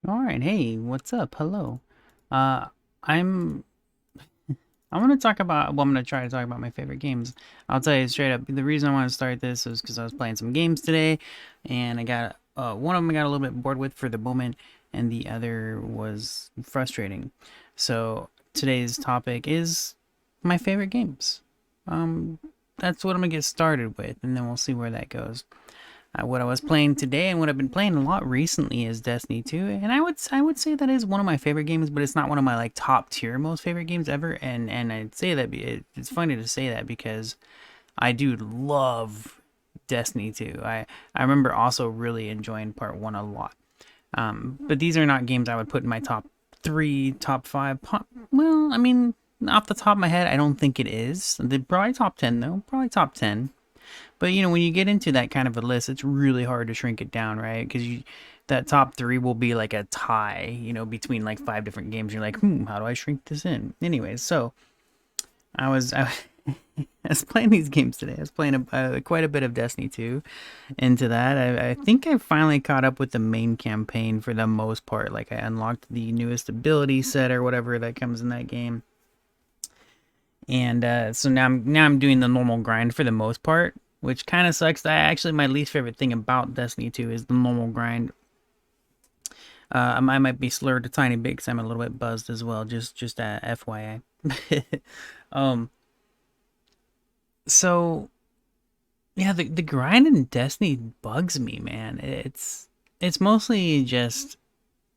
All right, hey, what's up? Hello. Uh, I'm. I want to talk about. Well, I'm gonna try to talk about my favorite games. I'll tell you straight up. The reason I want to start this is because I was playing some games today, and I got one of them I got a little bit bored with for the moment, and the other was frustrating. So today's topic is my favorite games. Um, that's what I'm gonna get started with, and then we'll see where that goes. What I was playing today and what I've been playing a lot recently is Destiny 2, and I would say that is one of my favorite games, but it's not one of my like top tier most favorite games ever. And I'd say that it's funny to say that because I do love Destiny 2. I remember also really enjoying Part 1 a lot. But these are not games I would put in my top 3, top 5. Well, I mean, off the top of my head, I don't think it is. They're probably top 10 though, probably top 10. But when you get into that kind of a list, it's really hard to shrink it down, right? Because that top three will be like a tie, between like five different games. You're like, how do I shrink this in? Anyways, so I was playing these games today. I was playing quite a bit of Destiny 2. Into that, I think I finally caught up with the main campaign for the most part. Like I unlocked the newest ability set or whatever that comes in that game. And so now I'm doing the normal grind for the most part, which kind of sucks. Actually, my least favorite thing about Destiny 2 is the normal grind. I might be slurred a tiny bit because I'm a little bit buzzed as well. Just FYI. um. So yeah, the grind in Destiny bugs me, man. It's mostly just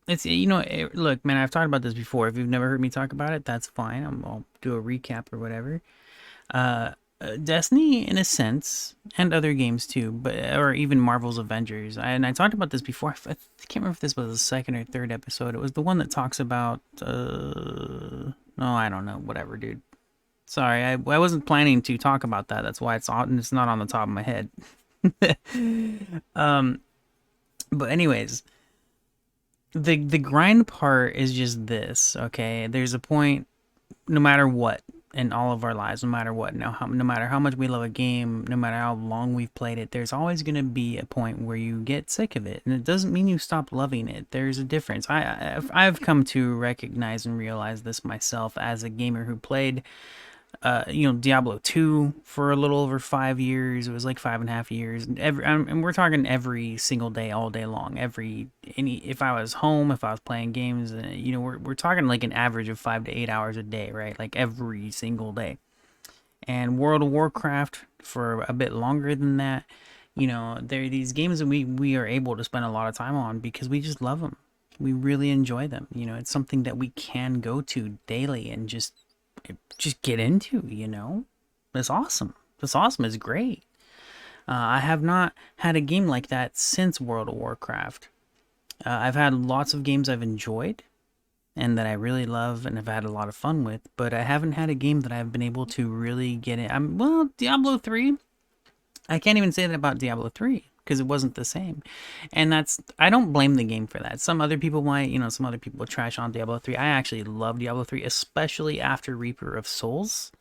look, man. I've talked about this before. If you've never heard me talk about it, that's fine. I'll do a recap or whatever. uh, Destiny, in a sense, and other games too, but or even Marvel's Avengers. And I talked about this before. I can't remember if this was the second or third episode. It was the one that talks about. No, I don't know. Whatever, dude. Sorry, I wasn't planning to talk about that. That's why it's not on the top of my head. um, but anyways, the grind part is just this. Okay, there's a point no matter what in all of our lives, no matter what, no matter how much we love a game, no matter how long we've played it, there's always going to be a point where you get sick of it, and it doesn't mean you stop loving it. There's a difference. I've come to recognize and realize this myself as a gamer who played Diablo 2 for a little over 5 years. It was like 5.5 years. And we're talking every single day, all day long. If I was home, if I was playing games, we're talking like an average of 5 to 8 hours a day, right? Like every single day. And World of Warcraft for a bit longer than that. There are these games that we are able to spend a lot of time on because we just love them. We really enjoy them. It's something that we can go to daily and just get into. That's awesome. That's awesome. It's great. I have not had a game like that since World of Warcraft. I've had lots of games I've enjoyed and that I really love and have had a lot of fun with, but I haven't had a game that I've been able to really get in. Well, Diablo 3. I can't even say that about Diablo 3 because it wasn't the same. And I don't blame the game for that. Some other people might, some other people trash on Diablo 3. I actually love Diablo 3, especially after Reaper of Souls.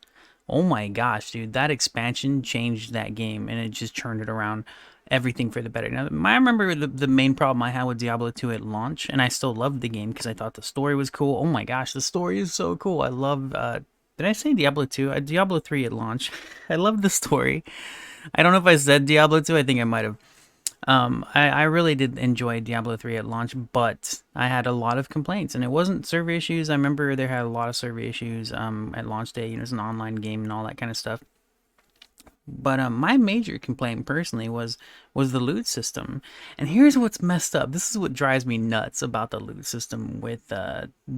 Oh my gosh, dude, that expansion changed that game and it just turned it around, everything for the better. Now, I remember the main problem I had with Diablo 2 at launch, and I still loved the game because I thought the story was cool. Oh my gosh, the story is so cool. I love, did I say Diablo 2? Diablo 3 at launch. I love the story. I don't know if I said Diablo 2. I think I might have. I really did enjoy Diablo 3 at launch, but I had a lot of complaints, and it wasn't server issues. I remember there had a lot of server issues at launch day. It's an online game and all that kind of stuff. But my major complaint personally was the loot system. And here's what's messed up. This is what drives me nuts about the loot system with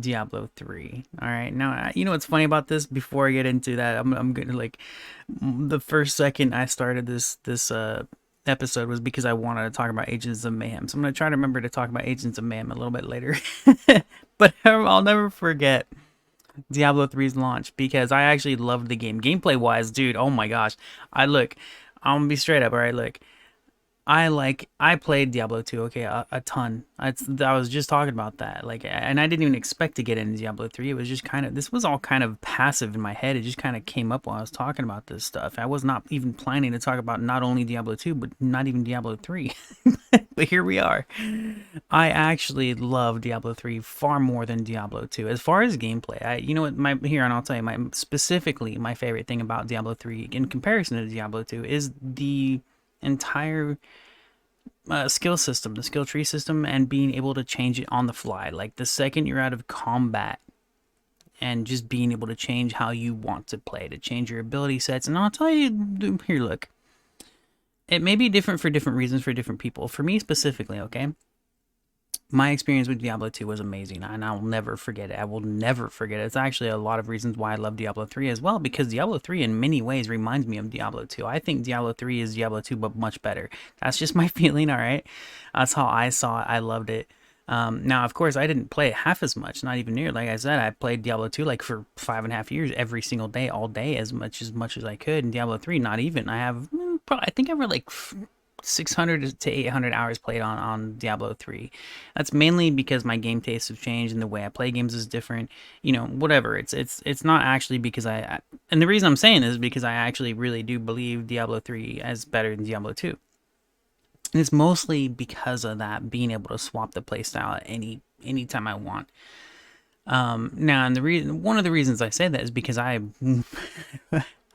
Diablo 3. All right. Now, you know what's funny about this? Before I get into that, I'm gonna like the first second I started this episode was because I wanted to talk about Agents of Mayhem. So I'm gonna try to remember to talk about Agents of Mayhem a little bit later. But I'll never forget Diablo 3's launch because I actually loved the game. Gameplay wise, dude, oh my gosh. I'm gonna be straight up, all right, look. I played Diablo 2, okay, a ton. I was just talking about that. Like, and I didn't even expect to get into Diablo 3. It was just kind of, this was all kind of passive in my head. It just kind of came up while I was talking about this stuff. I was not even planning to talk about not only Diablo 2, but not even Diablo 3. But here we are. I actually love Diablo 3 far more than Diablo 2. As far as gameplay, you know what, here, and I'll tell you, specifically my favorite thing about Diablo 3 in comparison to Diablo 2 is the entire skill system, the skill tree system, and being able to change it on the fly. Like the second you're out of combat, and just being able to change how you want to play, to change your ability sets. And I'll tell you, here, look, it may be different for different reasons for different people. For me specifically, okay, my experience with Diablo 2 was amazing, and I'll never forget it. I will never forget it. It's actually a lot of reasons why I love Diablo 3 as well, because Diablo 3 in many ways reminds me of Diablo 2. I think Diablo 3 is Diablo 2, but much better. That's just my feeling, all right? That's how I saw it. I loved it. Now, of course, I didn't play it half as much, not even near. Like I said, I played Diablo 2 like for 5.5 years, every single day, all day, as much as I could. And Diablo 3, not even. I have, I think I have like 600 to 800 hours played on Diablo 3. That's mainly because my game tastes have changed and the way I play games is different. You know, whatever. It's not actually because and the reason I'm saying this is because I actually really do believe Diablo 3 is better than Diablo 2. And it's mostly because of that, being able to swap the playstyle at anytime I want. Now, and one of the reasons I say that is because I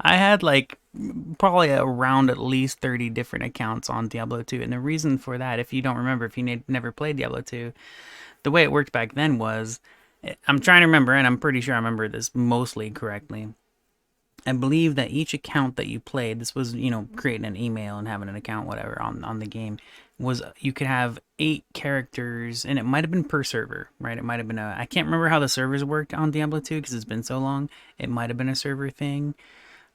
had like probably around at least 30 different accounts on Diablo 2. And the reason for that, if you don't remember, if you never played Diablo 2, the way it worked back then was, I'm trying to remember, and I'm pretty sure I remember this mostly correctly. I believe that each account that you played, this was, creating an email and having an account, whatever, on the game, was you could have 8 characters, and it might have been per server, right? It might have been I can't remember how the servers worked on Diablo 2 because it's been so long. It might have been a server thing.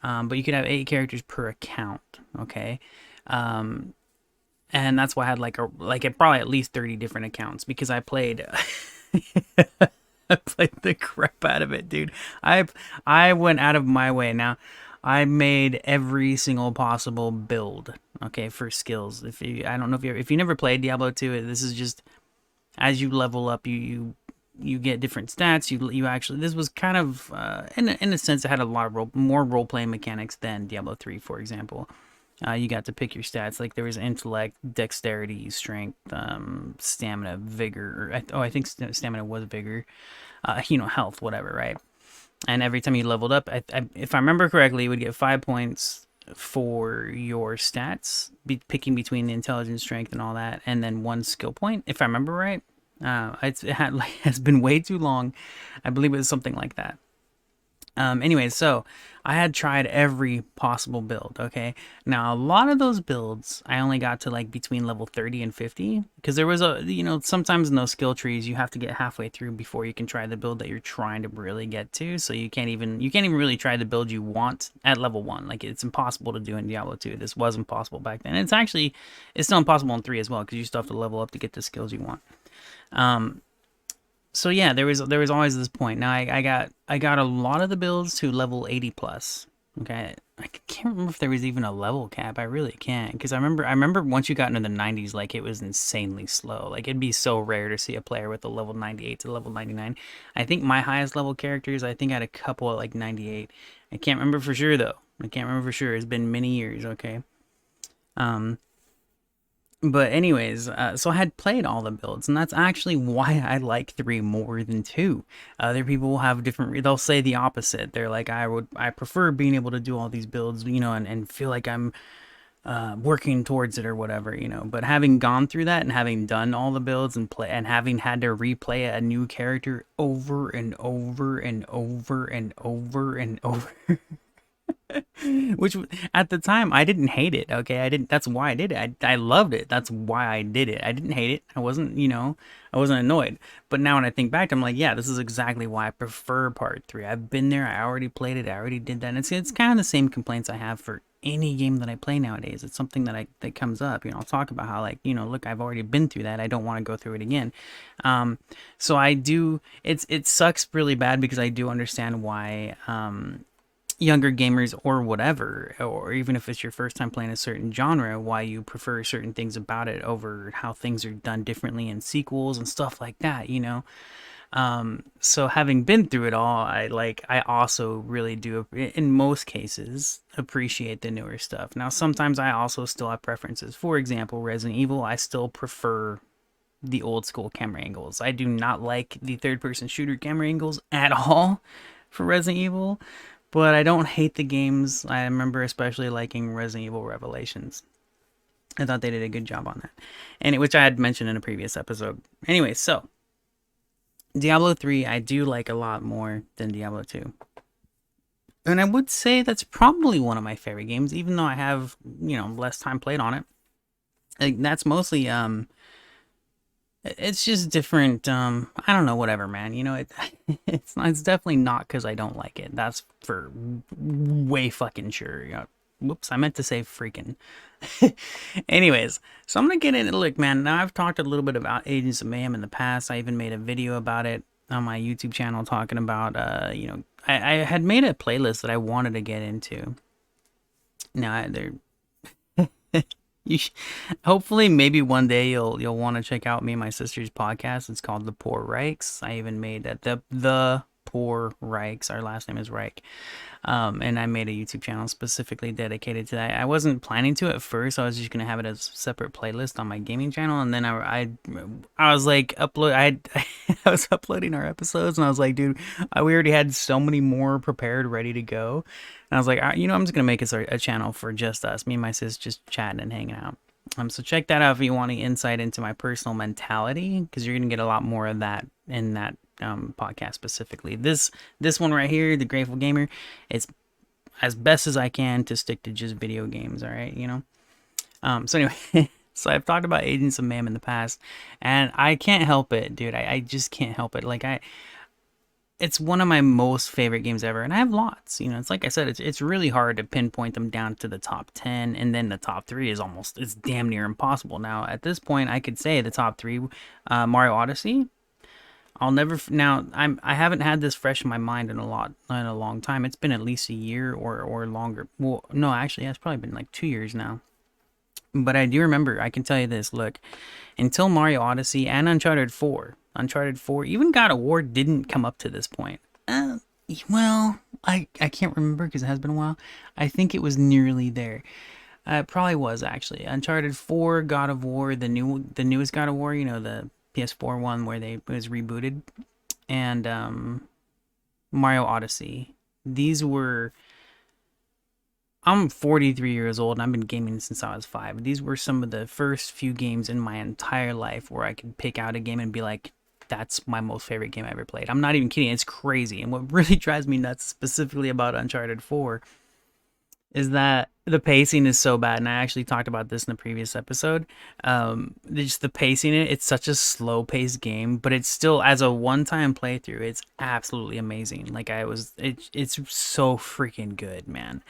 But you could have 8 characters per account, okay? And that's why I had probably at least 30 different accounts because I played I played the crap out of it, dude. I went out of my way. Now, I made every single possible build, okay, for skills. I don't know if you never played Diablo 2, this is just as you level up, you get different stats. You actually, this was kind of in a sense, it had a lot of more role playing mechanics than Diablo 3, for example. You got to pick your stats. Like there was intellect, dexterity, strength, stamina, vigor. I think stamina was vigor. Health, whatever, right? And every time you leveled up, if I remember correctly, you would get 5 points for your stats, picking between the intelligence, strength, and all that, and then 1 skill point, if I remember right. It's been way too long. I believe it was something like that. Anyways, so I had tried every possible build, okay? Now, a lot of those builds, I only got to like between level 30 and 50 because there was sometimes in those skill trees, you have to get halfway through before you can try the build that you're trying to really get to. So you can't even really try the build you want at level 1. Like it's impossible to do in Diablo 2. This was impossible back then. It's still impossible in 3 as well because you still have to level up to get the skills you want. So yeah, there was always this point. Now I got a lot of the builds to level 80 plus. Okay, I can't remember if there was even a level cap. I really can't because I remember once you got into the 90s, like it was insanely slow. Like it'd be so rare to see a player with a level 98 to level 99. I think my highest level characters, I think I had a couple at like 98. I can't remember for sure though. I can't remember for sure. It's been many years. Okay. But anyways, so I had played all the builds, and that's actually why I like 3 more than 2. Other people will have they'll say the opposite. They're like, I prefer being able to do all these builds, and feel like I'm working towards it or whatever, But having gone through that and having done all the builds and having had to replay a new character over and over and over and over and over. Which at the time I didn't hate it. Okay, I didn't. That's why I did it. I loved it. That's why I did it. I didn't hate it. I wasn't, I wasn't annoyed. But now when I think back, I'm like, yeah, this is exactly why I prefer part 3. I've been there. I already played it. I already did that. And it's kind of the same complaints I have for any game that I play nowadays. It's something that comes up. I'll talk about how look, I've already been through that. I don't want to go through it again. So I do. It sucks really bad because I do understand why. younger gamers or whatever, or even if it's your first time playing a certain genre, why you prefer certain things about it over how things are done differently in sequels and stuff like that, you know? So having been through it all, I also really do, in most cases, appreciate the newer stuff. Now, sometimes I also still have preferences. For example, Resident Evil, I still prefer the old school camera angles. I do not like the third person shooter camera angles at all for Resident Evil, but I don't hate the games. I remember especially liking Resident Evil Revelations. I thought they did a good job on that, and which I had mentioned in a previous episode. Anyway, so Diablo 3 I do like a lot more than Diablo 2. And I would say that's probably one of my favorite games, even though I have, less time played on it. Like that's mostly it's just different. I don't know, whatever, man. It's definitely not because I don't like it. That's for way fucking sure. Whoops, I meant to say freaking. Anyways, so I'm gonna get into, look, man. Now I've talked a little bit about Agents of Mayhem in the past. I even made a video about it on my YouTube channel talking about, I had made a playlist that I wanted to get into. Now there. You hopefully maybe one day you'll want to check out me and my sister's podcast. It's called The Poor Reichs. I even made that the Poor Reichs. Our last name is Reich. And I made a YouTube channel specifically dedicated to that. I wasn't planning to at first. I was just gonna have it as a separate playlist on my gaming channel, and then I was like I was uploading our episodes, and I was like, dude, we already had so many more prepared, ready to go. And I was like, I'm just gonna make it a channel for just us, me and my sis, just chatting and hanging out. So check that out if you want any insight into my personal mentality, because you're gonna get a lot more of that in that podcast specifically. This one right here, the Grateful Gamer, it's as best as I can to stick to just video games. All right, So anyway, so I've talked about Agents of Mayhem in the past, and I can't help it, dude. I just can't help it. It's one of my most favorite games ever, and I have lots. It's like I said, it's really hard to pinpoint them down to the top 10, and then the top 3 it's damn near impossible. Now, at this point, I could say the top 3, Mario Odyssey. I haven't had this fresh in my mind in a long time. It's been at least a year or longer. Well, no, actually, it's probably been like 2 years now. But I do remember, I can tell you this, look, until Mario Odyssey and Uncharted 4, even God of War didn't come up to this point. Well, I can't remember because it has been a while. I think it was nearly there. It probably was, actually. Uncharted 4, God of War, the newest God of War, the PS4 one where it was rebooted, and Mario Odyssey. I'm 43 years old and I've been gaming since I was 5. These were some of the first few games in my entire life where I could pick out a game and be like, that's my most favorite game I ever played. I'm not even kidding. It's crazy. And what really drives me nuts specifically about Uncharted 4 is that the pacing is so bad, and I actually talked about this in the previous episode. Just the pacing, it's such a slow-paced game, but it's still, as a one-time playthrough, it's absolutely amazing. It's so freaking good, man.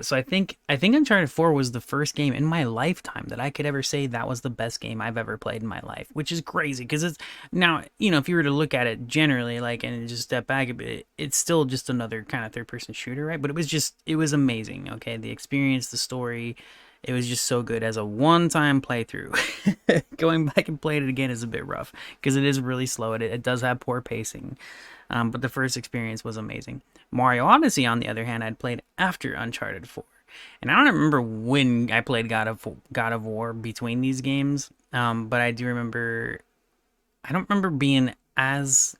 So I think Uncharted 4 was the first game in my lifetime that I could ever say that was the best game I've ever played in my life, which is crazy because it's now, if you were to look at it generally, and just step back a bit, it's still just another kind of third person shooter, right? But it was amazing. Okay. The experience, the story, it was just so good as a one-time playthrough. Going back and playing it again is a bit rough because it is really slow. It does have poor pacing. But the first experience was amazing. Mario Odyssey, on the other hand, I'd played after Uncharted 4. And I don't remember when I played God of War between these games. But I do remember, I don't remember being I just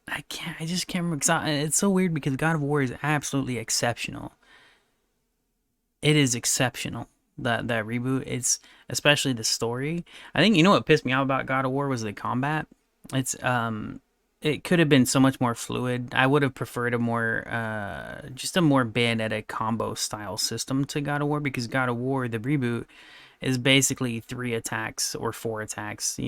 can't remember. It's so weird because God of War is absolutely exceptional. It is exceptional. That reboot, it's especially the story. I think what pissed me off about God of War was the combat. It could have been so much more fluid. I would have preferred a more Bayonetta combo style system to God of War, because God of War, the reboot, is basically 3 attacks or 4 attacks,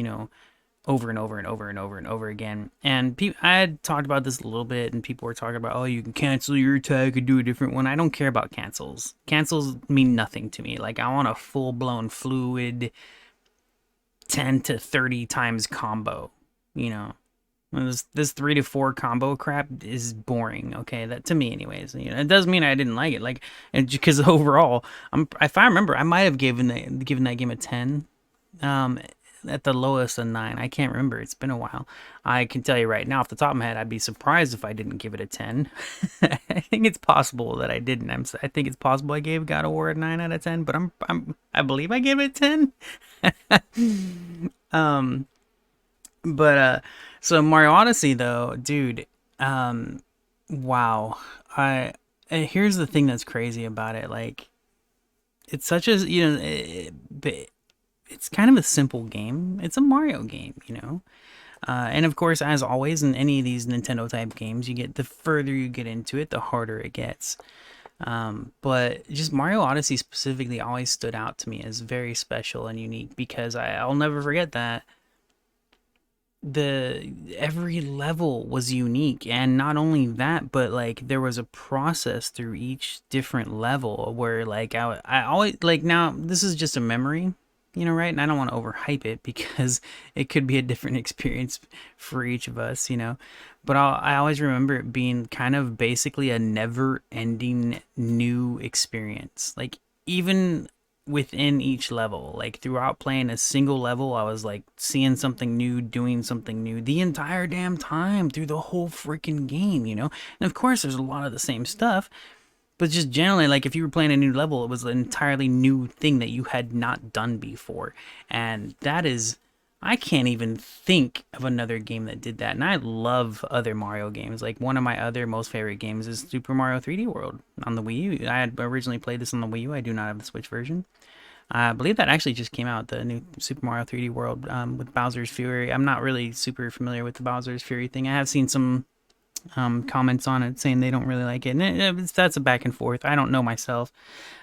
over and over and over and over and over again. And I had talked about this a little bit, and people were talking about, oh, you can cancel your attack and do a different one. I don't care about cancels. Cancels mean nothing to me. I want a full-blown fluid 10 to 30 times combo, This 3 to 4 combo crap is boring. Okay, that to me, anyways. It doesn't mean I didn't like it. Like, and because overall, if I remember, I might have given that game a 10. Um, at the lowest a 9. I can't remember. It's been a while. I can tell you right now, off the top of my head, I'd be surprised if I didn't give it a 10. I think it's possible that I didn't. I think it's possible I gave God of War a 9 out of 10, but I believe I gave it a 10. um, but so Mario Odyssey though, dude, um, wow. I Here's the thing that's crazy about it. Like, it's such a it's kind of a simple game. It's a Mario game. And of course, as always in any of these Nintendo type games, you get the further you get into it, the harder it gets. But just Mario Odyssey specifically always stood out to me as very special and unique because I'll never forget that the every level was unique, and not only that, but like there was a process through each different level where like I always like, now this is just a memory, right? And I don't want to overhype it because it could be a different experience for each of us. But I always remember it being kind of basically a never ending new experience, like even within each level, like throughout playing a single level, I was like seeing something new, doing something new the entire damn time through the whole freaking game. And of course there's a lot of the same stuff, but just generally, like if you were playing a new level, it was an entirely new thing that you had not done before. And that is, I can't even think of another game that did that. And I love other Mario games. Like one of my other most favorite games is Super Mario 3D World on the Wii U. I had originally played this on the Wii U. I do not have the Switch version. I believe that actually just came out, the new Super Mario 3D World, with Bowser's Fury. I'm not really super familiar with the Bowser's Fury thing. I have seen some comments on it saying they don't really like it, and that's a back and forth. I don't know myself,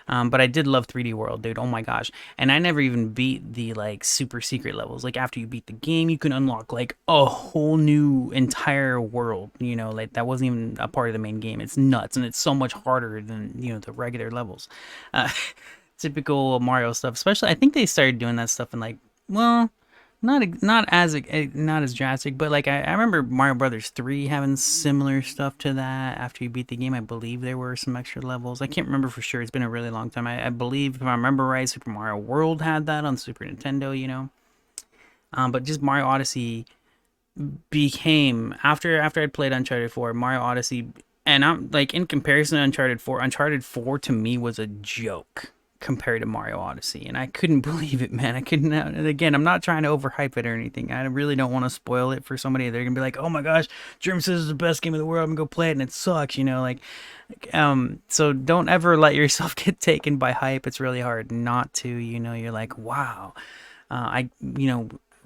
but I did love 3D World, dude. Oh my gosh! And I never even beat the like super secret levels. Like after you beat the game, you can unlock like a whole new entire world. Like that wasn't even a part of the main game. It's nuts, and it's so much harder than the regular levels. Uh, Typical Mario stuff. Especially, I think they started doing that stuff in like, well, not as drastic, but like I remember Mario Brothers 3 having similar stuff to that. After you beat the game, I believe there were some extra levels. I can't remember for sure. It's been a really long time. I believe, if I remember right, Super Mario World had that on Super Nintendo. But just Mario Odyssey became, after I'd played Uncharted 4, Mario Odyssey, and I'm like, in comparison to Uncharted 4 to me was a joke compared to Mario Odyssey, and I couldn't believe it, man. I couldn't. And again, I'm not trying to overhype it or anything. I really don't want to spoil it for somebody. They're gonna be like, "Oh my gosh, Germ says it's the best game in the world. I'm gonna go play it, and it sucks." So don't ever let yourself get taken by hype. It's really hard not to. You're like, wow,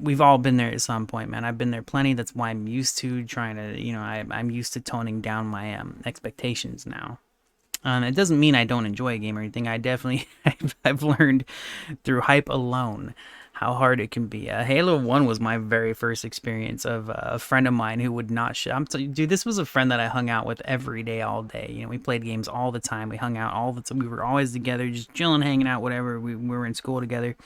we've all been there at some point, man. I've been there plenty. That's why I'm used to trying to, I'm used to toning down my expectations now. It doesn't mean I don't enjoy a game or anything. I definitely, I've learned through hype alone how hard it can be. Halo 1 was my very first experience of a friend of mine who would not dude, this was a friend that I hung out with every day, all day. We played games all the time. We hung out all the time. We were always together, just chilling, hanging out, whatever. We were in school together.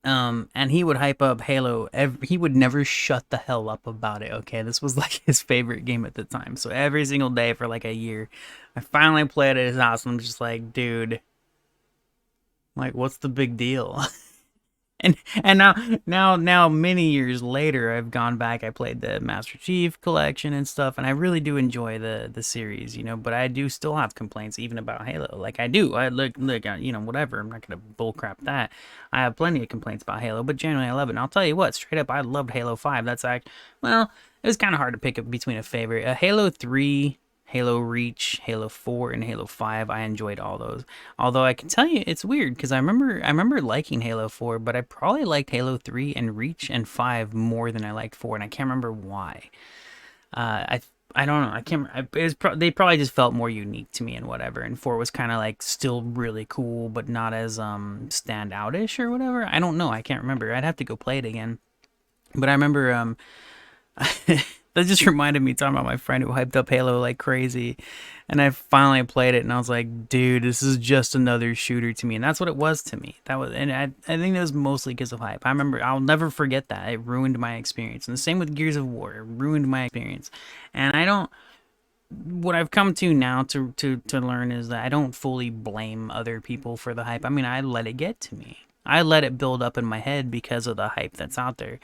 And he would hype up Halo. He would never shut the hell up about it. Okay, this was like his favorite game at the time. So every single day for like a year, I finally played at his house, and I'm just like, dude, like, what's the big deal? And now many years later, I've gone back. I played the Master Chief Collection and stuff, and I really do enjoy the series, But I do still have complaints even about Halo. Like I do. I look, whatever. I'm not gonna bullcrap that. I have plenty of complaints about Halo, but generally I love it. And I'll tell you what, straight up, I loved Halo 5. Well, it was kind of hard to pick up between a favorite. Halo 3. Halo Reach, Halo 4, and Halo 5. I enjoyed all those. Although I can tell you it's weird because I remember liking Halo 4, but I probably liked Halo 3 and Reach and 5 more than I liked 4, and I can't remember why. I don't know. I can't. They probably just felt more unique to me and whatever. And 4 was kind of like still really cool, but not as standoutish or whatever. I don't know. I can't remember. I'd have to go play it again. But I remember That just reminded me talking about my friend who hyped up Halo like crazy. And I finally played it and I was like, dude, this is just another shooter to me. And that's what it was to me. That was, and I think that was mostly because of hype. I remember, I'll never forget that. It ruined my experience. And the same with Gears of War. It ruined my experience. And I don't, what I've come to now to learn is that I don't fully blame other people for the hype. I mean, I let it get to me. I let it build up in my head because of the hype that's out there.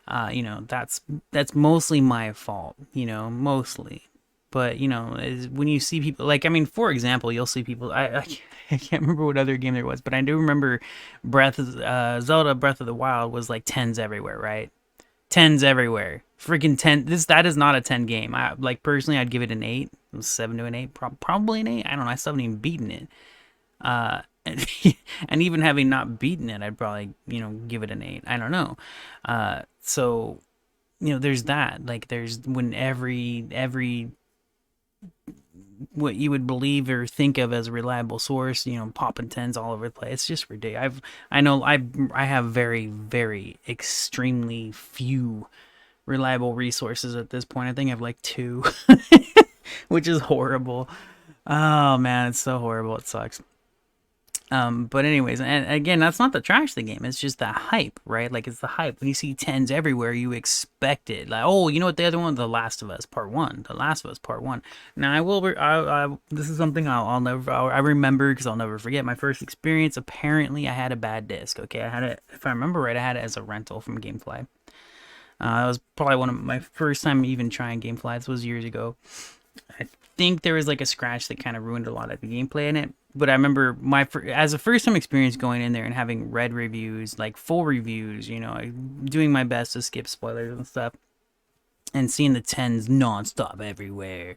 That's mostly my fault, mostly. But when you see people like, I mean, for example, you'll see people. I can't remember what other game there was, but I do remember Zelda Breath of the Wild was like tens everywhere, right? Tens everywhere. Freaking 10. That is not a 10 game. I like personally I'd give it an 8. 7 to an 8. Probably an 8. I don't know. I still haven't even beaten it. And, and even having not beaten it, I'd probably, give it an 8. I don't know. So, there's that. Like there's when every what you would believe or think of as a reliable source, popping tens all over the place. It's just ridiculous. I have very, very extremely few reliable resources at this point. I think I have like 2, which is horrible. Oh man, it's so horrible. It sucks. But anyways, and again, that's not the trash of the game. It's just the hype, right? Like it's the hype. When you see tens everywhere, you expect it. Like, oh, you know what? The other one, The Last of Us Part One. The Last of Us Part One. Now, I will. This is something I'll never. I remember because I'll never forget my first experience. Apparently, I had a bad disc. Okay, I had it. If I remember right, I had it as a rental from GameFly. That was probably one of my first time even trying GameFly. This was years ago. I think there was like a scratch that kind of ruined a lot of the gameplay in it. But I remember as a first time experience going in there and having read reviews, like full reviews, doing my best to skip spoilers and stuff, and seeing the tens nonstop everywhere.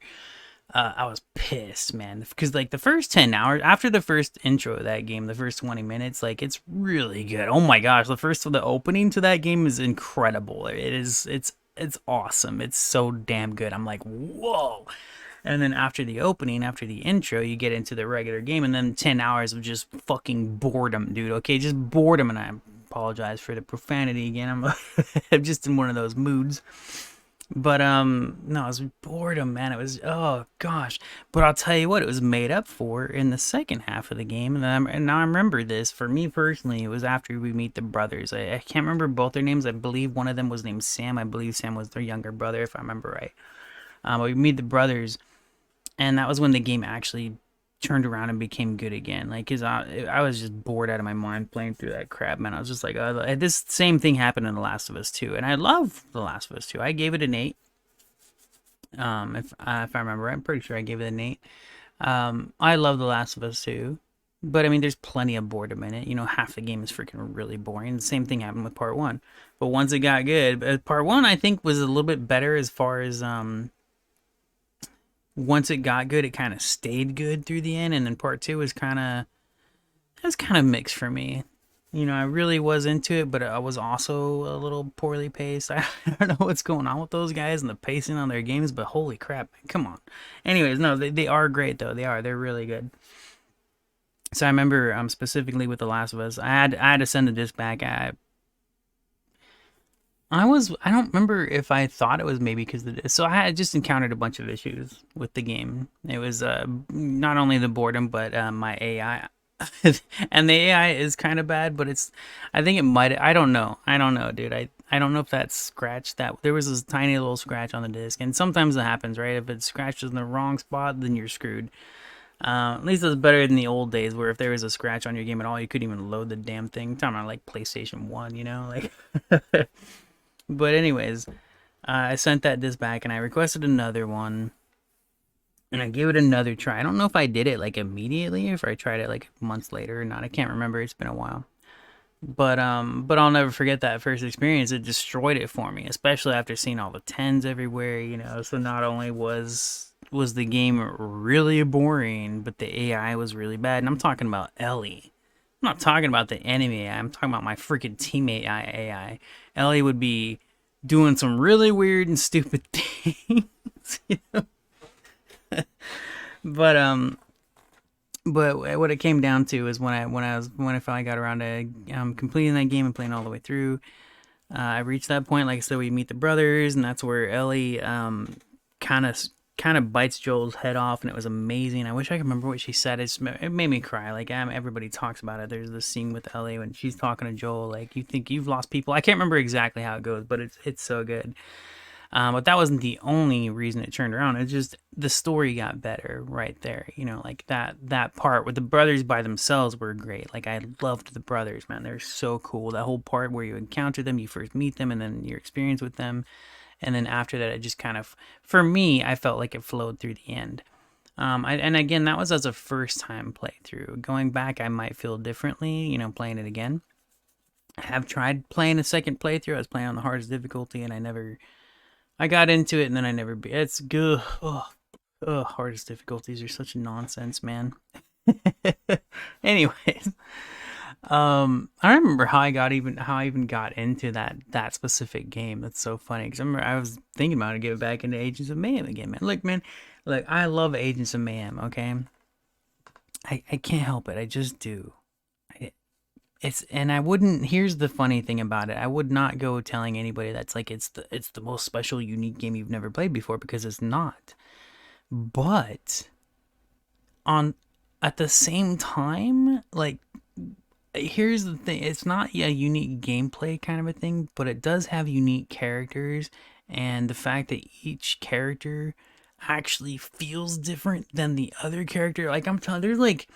I was pissed, man, because like the first 10 hours after the first intro of that game, the first 20 minutes, like it's really good. Oh my gosh, the opening to that game is incredible. It's awesome. It's so damn good. I'm like, whoa. And then after the opening, after the intro, you get into the regular game, and then 10 hours of just fucking boredom, dude. Okay, just boredom, and I apologize for the profanity again. I'm just in one of those moods. But no, it was boredom, man. It was, oh gosh. But I'll tell you what, it was made up for in the second half of the game. And now I remember this. For me personally, it was after we meet the brothers. I can't remember both their names. I believe one of them was named Sam. I believe Sam was their younger brother, if I remember right. But we meet the brothers. And that was when the game actually turned around and became good again. Like, cause I was just bored out of my mind playing through that crap, man. I was just like, this same thing happened in The Last of Us 2, and I love The Last of Us 2. I gave it an 8. If I remember right, I'm pretty sure I gave it an 8. I love The Last of Us 2, but I mean, there's plenty of boredom in it. Half the game is freaking really boring. The same thing happened with Part 1, but once it got good, Part 1 I think was a little bit better as far as once it got good, it kind of stayed good through the end, and then part 2 was kind of mixed for me. I really was into it, but I was also a little poorly paced. I don't know what's going on with those guys and the pacing on their games, but holy crap, come on. Anyways, no, they are great though. They're really good. So I remember specifically with The Last of Us, I had to send the disc back. I don't remember if I thought it was maybe because so I had just encountered a bunch of issues with the game. It was not only the boredom, but my AI. And the AI is kind of bad, but I think it might, I don't know, dude. I don't know if that scratch, that there was this tiny little scratch on the disc, and sometimes that happens, right? If it scratches in the wrong spot, then you're screwed. At least it's better than the old days where if there was a scratch on your game at all, you couldn't even load the damn thing. I'm talking about like PlayStation 1, like. But anyways, I sent that disc back and I requested another one, and I gave it another try. I don't know if I did it like immediately or if I tried it like months later or not. I can't remember. It's been a while. But I'll never forget that first experience. It destroyed it for me, especially after seeing all the tens everywhere. So not only was the game really boring, but the AI was really bad. And I'm talking about Ellie. I'm not talking about the enemy AI. I'm talking about my freaking teammate AI. Ellie would be doing some really weird and stupid things, But what it came down to is when I finally got around to completing that game and playing all the way through, I reached that point, like I said, we meet the brothers, and that's where Ellie kind of kind of bites Joel's head off, and it was amazing. I wish I could remember what she said. It made me cry. Like everybody talks about it. There's this scene with Ellie when she's talking to Joel, like, you think you've lost people. I can't remember exactly how it goes, but it's so good. But that wasn't the only reason it turned around. It's just the story got better right there. You know, like that part with the brothers by themselves were great. Like I loved the brothers, man. They're so cool. That whole part where you encounter them, you first meet them, and then your experience with them, and then after that, it just kind of, for me, I felt like it flowed through the end. And again, that was as a first time playthrough. Going back, I might feel differently. You know, playing it again. I have tried playing a second playthrough. I was playing on the hardest difficulty, and I got into it and then I never be. It's good. Hardest difficulties are such nonsense, man. Anyways, I remember how I even got into that specific game. That's so funny because I was thinking about to get back into Agents of Mayhem again, man. Look, man, look, I love Agents of Mayhem. Okay, I can't help it. I just do. And I wouldn't. Here's the funny thing about it. I would not go telling anybody that's like it's the most special, unique game you've never played before because it's not. But on at the same time, like here's the thing. It's not a unique gameplay kind of a thing, but it does have unique characters, and the fact that each character actually feels different than the other character. Like I'm telling, there's like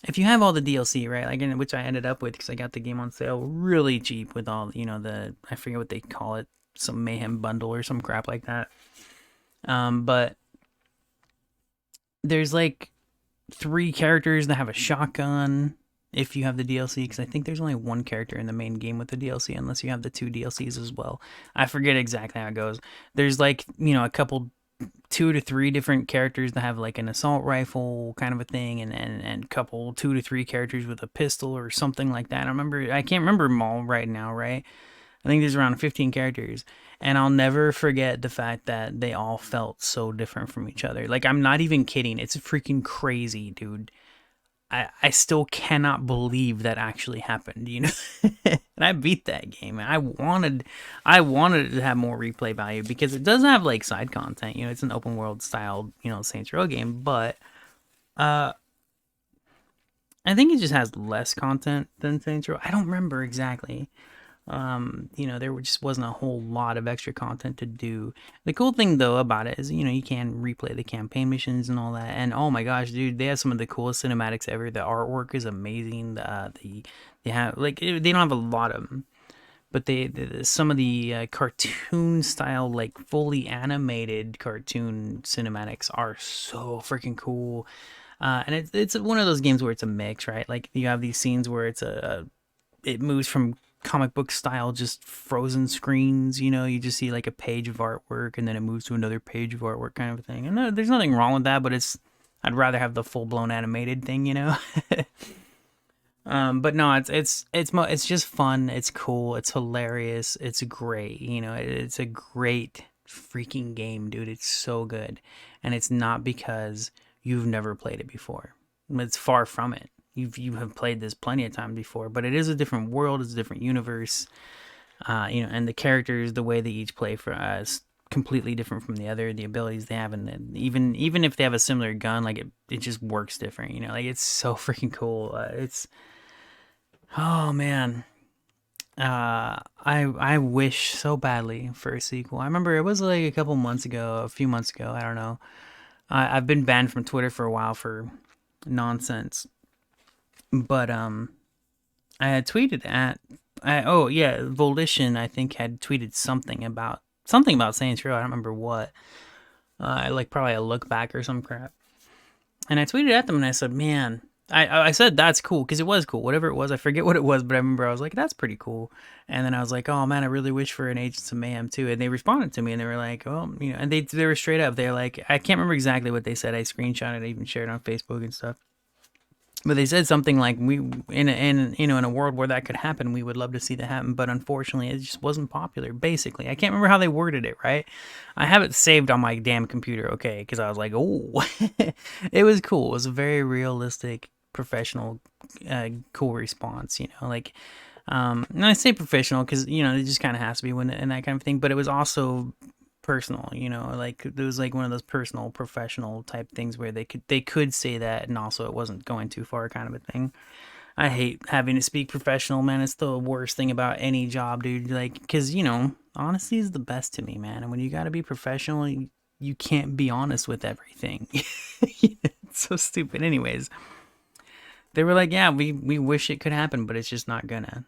if you have all the DLC, right, like which I ended up with because I got the game on sale really cheap with all, the I forget what they call it, some Mayhem bundle or some crap like that. But there's like 3 characters that have a shotgun if you have the DLC, because I think there's only 1 character in the main game with the DLC unless you have the 2 DLCs as well. I forget exactly how it goes. There's like, a couple 2 to 3 different characters that have like an assault rifle kind of a thing, and couple 2 to 3 characters with a pistol or something like that. I can't remember them all right now, right? I think there's around 15 characters, and I'll never forget the fact that they all felt so different from each other. Like I'm not even kidding. It's freaking crazy, dude. I still cannot believe that actually happened, and I beat that game. I wanted it to have more replay value because it does have like side content. It's an open world style, Saints Row game, but uh, I think it just has less content than Saints Row. I don't remember exactly. There just wasn't a whole lot of extra content to do. The cool thing though about it is, you can replay the campaign missions and all that. And oh my gosh, dude, they have some of the coolest cinematics ever. The artwork is amazing. They have like they don't have a lot of them, but some of the cartoon style, like fully animated cartoon cinematics are so freaking cool. And it's one of those games where it's a mix, right? Like you have these scenes where it moves from comic book style, just frozen screens. You just see like a page of artwork, and then it moves to another page of artwork, kind of a thing. And there's nothing wrong with that, but I'd rather have the full blown animated thing. But no, it's just fun. It's cool. It's hilarious. It's great. It's a great freaking game, dude. It's so good, and it's not because you've never played it before. It's far from it. You have played this plenty of times before, but it is a different world. It's a different universe. And the characters, the way they each play for us, completely different from the other. The abilities they have, and even if they have a similar gun, like it just works different. Like it's so freaking cool. Oh man. I wish so badly for a sequel. I remember it was like a few months ago. I don't know. I've been banned from Twitter for a while for nonsense. But I had tweeted Volition, I think, had tweeted something about Saints Row. I don't remember what. Like probably a look back or some crap. And I tweeted at them and I said, man, I said that's cool because it was cool. Whatever it was, I forget what it was, but I remember I was like, that's pretty cool. And then I was like, oh man, I really wish for an Agents of Mayhem too. And they responded to me and they were like, oh, and they were straight up. They're like, I can't remember exactly what they said. I screenshotted it, I even shared it on Facebook and stuff. But they said something like, we in a world where that could happen, we would love to see that happen. But unfortunately, it just wasn't popular. Basically, I can't remember how they worded it. Right, I have it saved on my damn computer. Okay, because I was like, oh, it was cool. It was a very realistic, professional, cool response. Like And I say professional because you know it just kind of has to be when and that kind of thing. But it was also personal, you know, like it was like one of those personal, professional type things where they could say that, and also it wasn't going too far, kind of a thing. I hate having to speak professional, man. It's the worst thing about any job, dude. Like, because, you know, honesty is the best to me, man. And when you got to be professional, you can't be honest with everything. It's so stupid. Anyways, they were like, yeah, we wish it could happen, but it's just not gonna.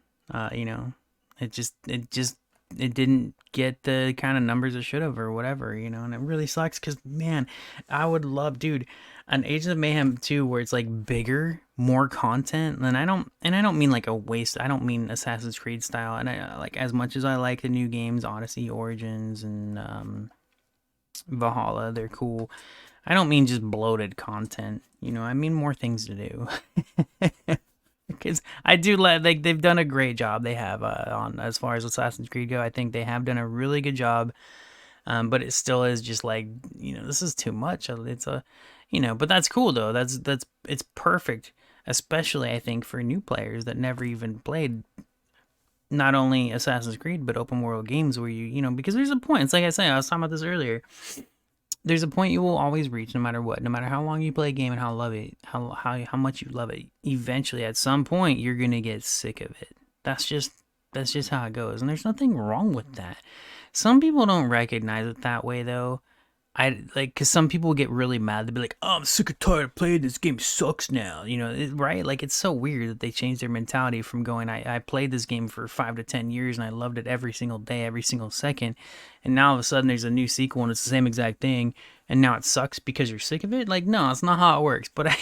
You know, it didn't get the kind of numbers it should have or whatever, you know, and it really sucks because man, I would love, dude, an Agents of Mayhem 2 where it's like bigger, more content. And I don't mean like a waste. I don't mean Assassin's Creed style. And I like as much as I like the new games, Odyssey, Origins, and Valhalla, they're cool. I don't mean just bloated content. You know, I mean more things to do. Because I do like they've done a great job. They have on as far as Assassin's Creed go. I think they have done a really good job. But it still is just like, you know, this is too much. It's a, you know, but that's cool though. That's it's perfect, especially I think for new players that never even played not only Assassin's Creed but open world games where you know, because there's a point. It's like I say, I was talking about this earlier. There's a point you will always reach no matter what, no matter how long you play a game and how much you love it. Eventually at some point you're going to get sick of it. That's just how it goes. And there's nothing wrong with that. Some people don't recognize it that way though. I like because some people get really mad. They'll be like, "Oh, I'm sick and tired of playing this game. Sucks now." You know, right? Like it's so weird that they changed their mentality from going, "I played this game for 5 to 10 years and I loved it every single day, every single second," and now all of a sudden there's a new sequel and it's the same exact thing, and now it sucks because you're sick of it. Like, no, it's not how it works. But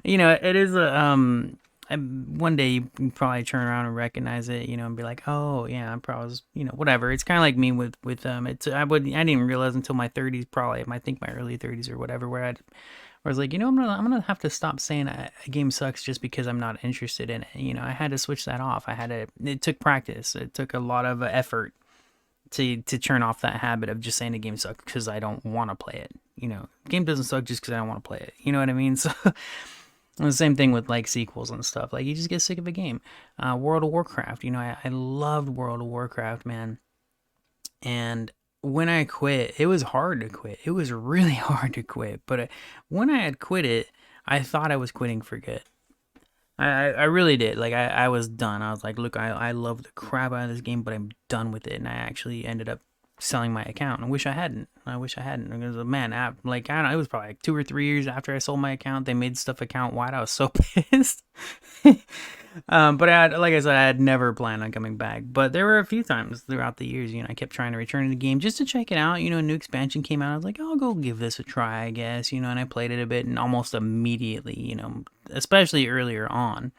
you know, it is a one day you can probably turn around and recognize it, you know, and be like, oh yeah, I probably was, you know, whatever. It's kind of like me with it's I didn't realize until my 30s, probably I think my early 30s or whatever, where I was like, you know, I'm gonna have to stop saying a game sucks just because I'm not interested in it. You know, I had to switch that off. It took practice. It took a lot of effort to turn off that habit of just saying a game sucks because I don't want to play it. You know, game doesn't suck just because I don't want to play it. You know what I mean? So. And the same thing with like sequels and stuff. Like you just get sick of a game. World of Warcraft. You know, I loved World of Warcraft, man. And when I quit, it was hard to quit. It was really hard to quit. But when I had quit it, I thought I was quitting for good. I really did. Like I was done. I was like, look, I love the crap out of this game, but I'm done with it. And I actually ended up selling my account. I wish I hadn't. Because man, like I don't know, it was probably like 2 or 3 years after I sold my account. They made stuff account wide. I was so pissed. But like I said, I had never planned on coming back. But there were a few times throughout the years, you know, I kept trying to return to the game just to check it out. You know, a new expansion came out. I was like, I'll go give this a try, I guess. You know, and I played it a bit, and almost immediately, you know, especially earlier on.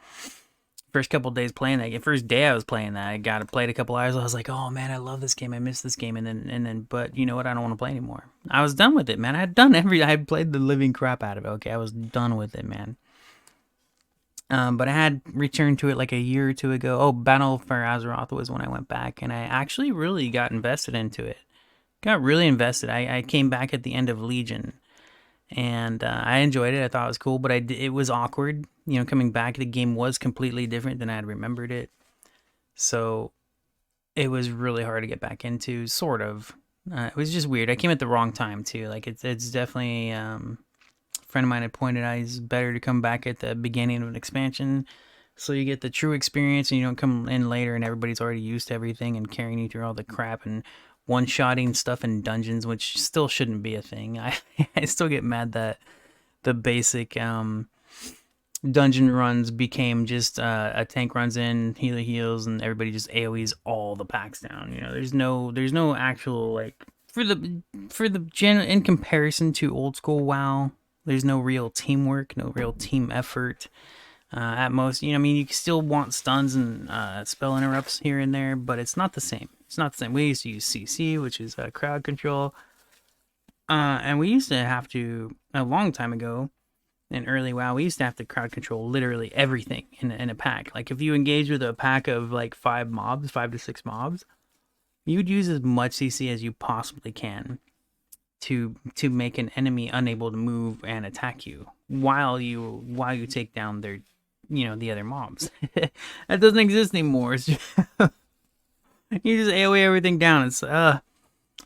First couple days playing that, first day I was playing that, I got to play it a couple hours. I was like, oh man, I love this game. I miss this game, and then, but you know what? I don't want to play anymore. I was done with it, man. I had played the living crap out of it. Okay, I was done with it, man. But I had returned to it like a year or two ago. Oh, Battle for Azeroth was when I went back, and I actually really got invested into it. Got really invested. I came back at the end of Legion, and I enjoyed it. I thought it was cool, but it was awkward. You know, coming back, the game was completely different than I had remembered it. So it was really hard to get back into, sort of. It was just weird. I came at the wrong time too. Like it's definitely a friend of mine had pointed out it's better to come back at the beginning of an expansion, so you get the true experience, and you don't come in later and everybody's already used to everything and carrying you through all the crap and one-shotting stuff in dungeons, which still shouldn't be a thing. I still get mad that the basic dungeon runs became just a tank runs in, healer heals, and everybody just AoEs all the packs down. You know, there's no actual like for the gen in comparison to old school WoW. There's no real teamwork, no real team effort. At most, you know, I mean, you still want stuns and spell interrupts here and there, but it's not the same. It's not the same. We used to use CC, which is crowd control, and we used to have to a long time ago in early WoW. We used to have to crowd control literally everything in a pack. Like if you engage with a pack of like 5 to 6 mobs, you'd use as much CC as you possibly can to make an enemy unable to move and attack you while you take down the other mobs. That doesn't exist anymore. It's just, you just AoE everything down.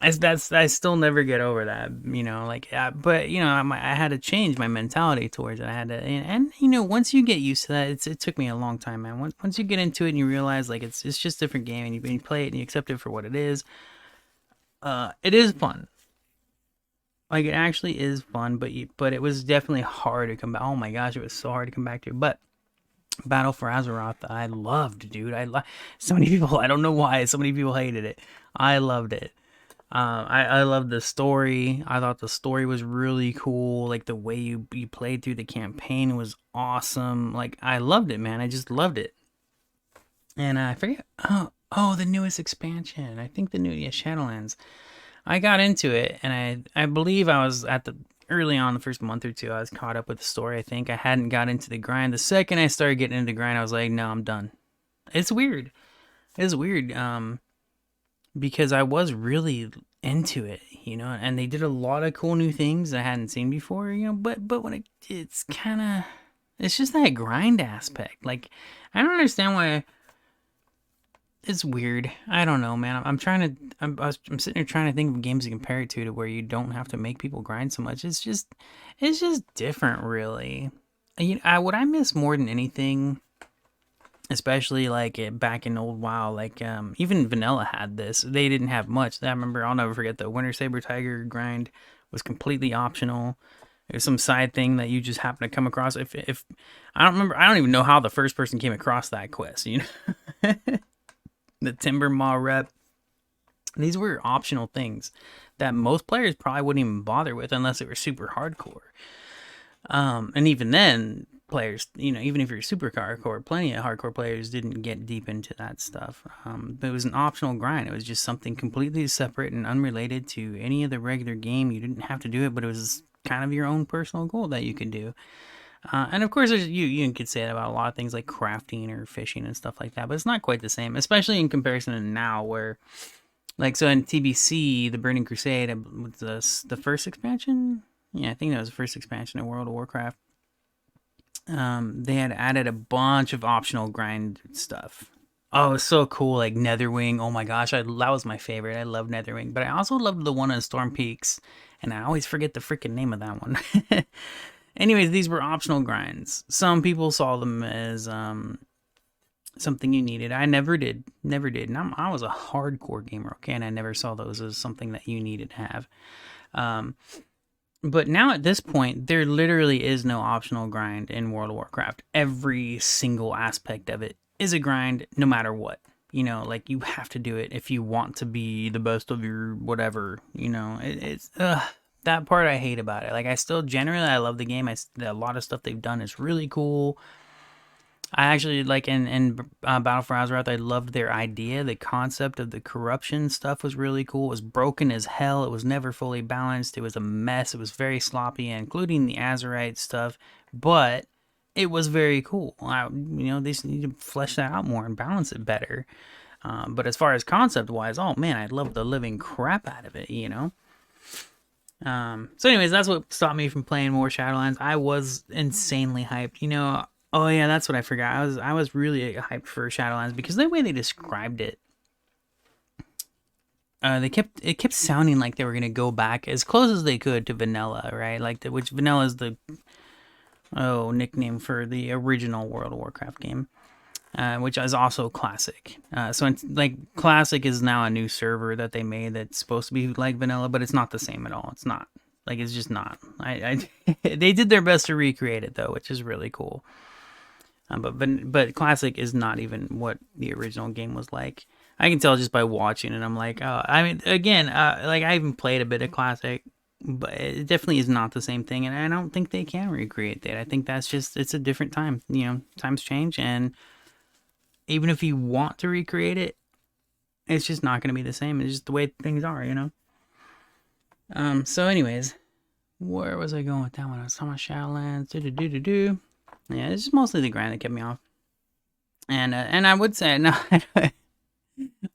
I still never get over that, like, but I had to change my mentality towards it. I had to, and once you get used to that, it took me a long time, man. Once you get into it and you realize like it's just a different game, and you play it and you accept it for what it is. It is fun. Like, it actually is fun, but it was definitely hard to come back. Oh my gosh, it was so hard to come back to. But Battle for Azeroth, I loved, dude. So many people. I don't know why so many people hated it. I loved it. I loved the story. I thought the story was really cool. Like, the way you played through the campaign was awesome. Like, I loved it, man. I just loved it. And I forget. Oh, the newest expansion. I think Shadowlands. I got into it, and I believe I was at the early on, the first month or two. I was caught up with the story. I think I hadn't got into the grind. The second I started getting into the grind, I was like, no, I'm done. It's weird. It's weird. Because I was really into it, and they did a lot of cool new things I hadn't seen before, but when it's kind of, it's just that grind aspect. Like, I don't understand why. It's weird. I don't know, man. I'm sitting here trying to think of games to compare it to where you don't have to make people grind so much. It's just different, really. What I miss more than anything, especially like back in old WoW, like even Vanilla had this. They didn't have much. I remember, I'll never forget, the Winter Saber Tiger grind was completely optional. It was some side thing that you just happen to come across. If I don't remember, I don't even know how the first person came across that quest. The Timber Maw rep. These were optional things that most players probably wouldn't even bother with unless it were super hardcore. And even then, players, even if you're super hardcore, plenty of hardcore players didn't get deep into that stuff. But it was an optional grind. It was just something completely separate and unrelated to any of the regular game. You didn't have to do it, but it was kind of your own personal goal that you could do. And of course, you could say that about a lot of things like crafting or fishing and stuff like that, but it's not quite the same, especially in comparison to now, where, like, so in TBC, the Burning Crusade, was the first expansion? Yeah, I think that was the first expansion in World of Warcraft. They had added a bunch of optional grind stuff. Oh, it was so cool, like Netherwing. Oh my gosh, that was my favorite. I love Netherwing, but I also loved the one on Storm Peaks, and I always forget the freaking name of that one. Anyways, these were optional grinds. Some people saw them as something you needed. I never did. And I was a hardcore gamer, okay? And I never saw those as something that you needed to have. But now at this point, there literally is no optional grind in World of Warcraft. Every single aspect of it is a grind, no matter what. Like, you have to do it if you want to be the best of your whatever. It's that part I hate about it. Like, I still generally, I love the game. A lot of stuff they've done is really cool. I actually, like, in Battle for Azeroth, I loved their idea. The concept of the corruption stuff was really cool. It was broken as hell. It was never fully balanced. It was a mess. It was very sloppy, including the Azerite stuff. But it was very cool. They just need to flesh that out more and balance it better. But as far as concept-wise, oh man, I love the living crap out of it, So anyways, that's what stopped me from playing more Shadowlands. I was insanely hyped, Oh yeah, that's what I forgot. I was really hyped for Shadowlands because the way they described it, it kept sounding like they were gonna go back as close as they could to vanilla, right? Like, which vanilla is the nickname for the original World of Warcraft game, which is also classic. So it's, like, classic is now a new server that they made that's supposed to be like vanilla, but it's not the same at all. It's not. Like, it's just not. They did their best to recreate it though, which is really cool. But classic is not even what the original game was like. I can tell just by watching it. I'm like, oh, I mean, again, like, I even played a bit of classic, but it definitely is not the same thing, and I don't think they can recreate that. I think that's just, it's a different time. Times change, and even if you want to recreate it, it's just not going to be the same. It's just the way things are, So anyways, where was I going with that one? I was talking about Shadowlands. Yeah, it's just mostly the grind that kept me off. And I would say, no,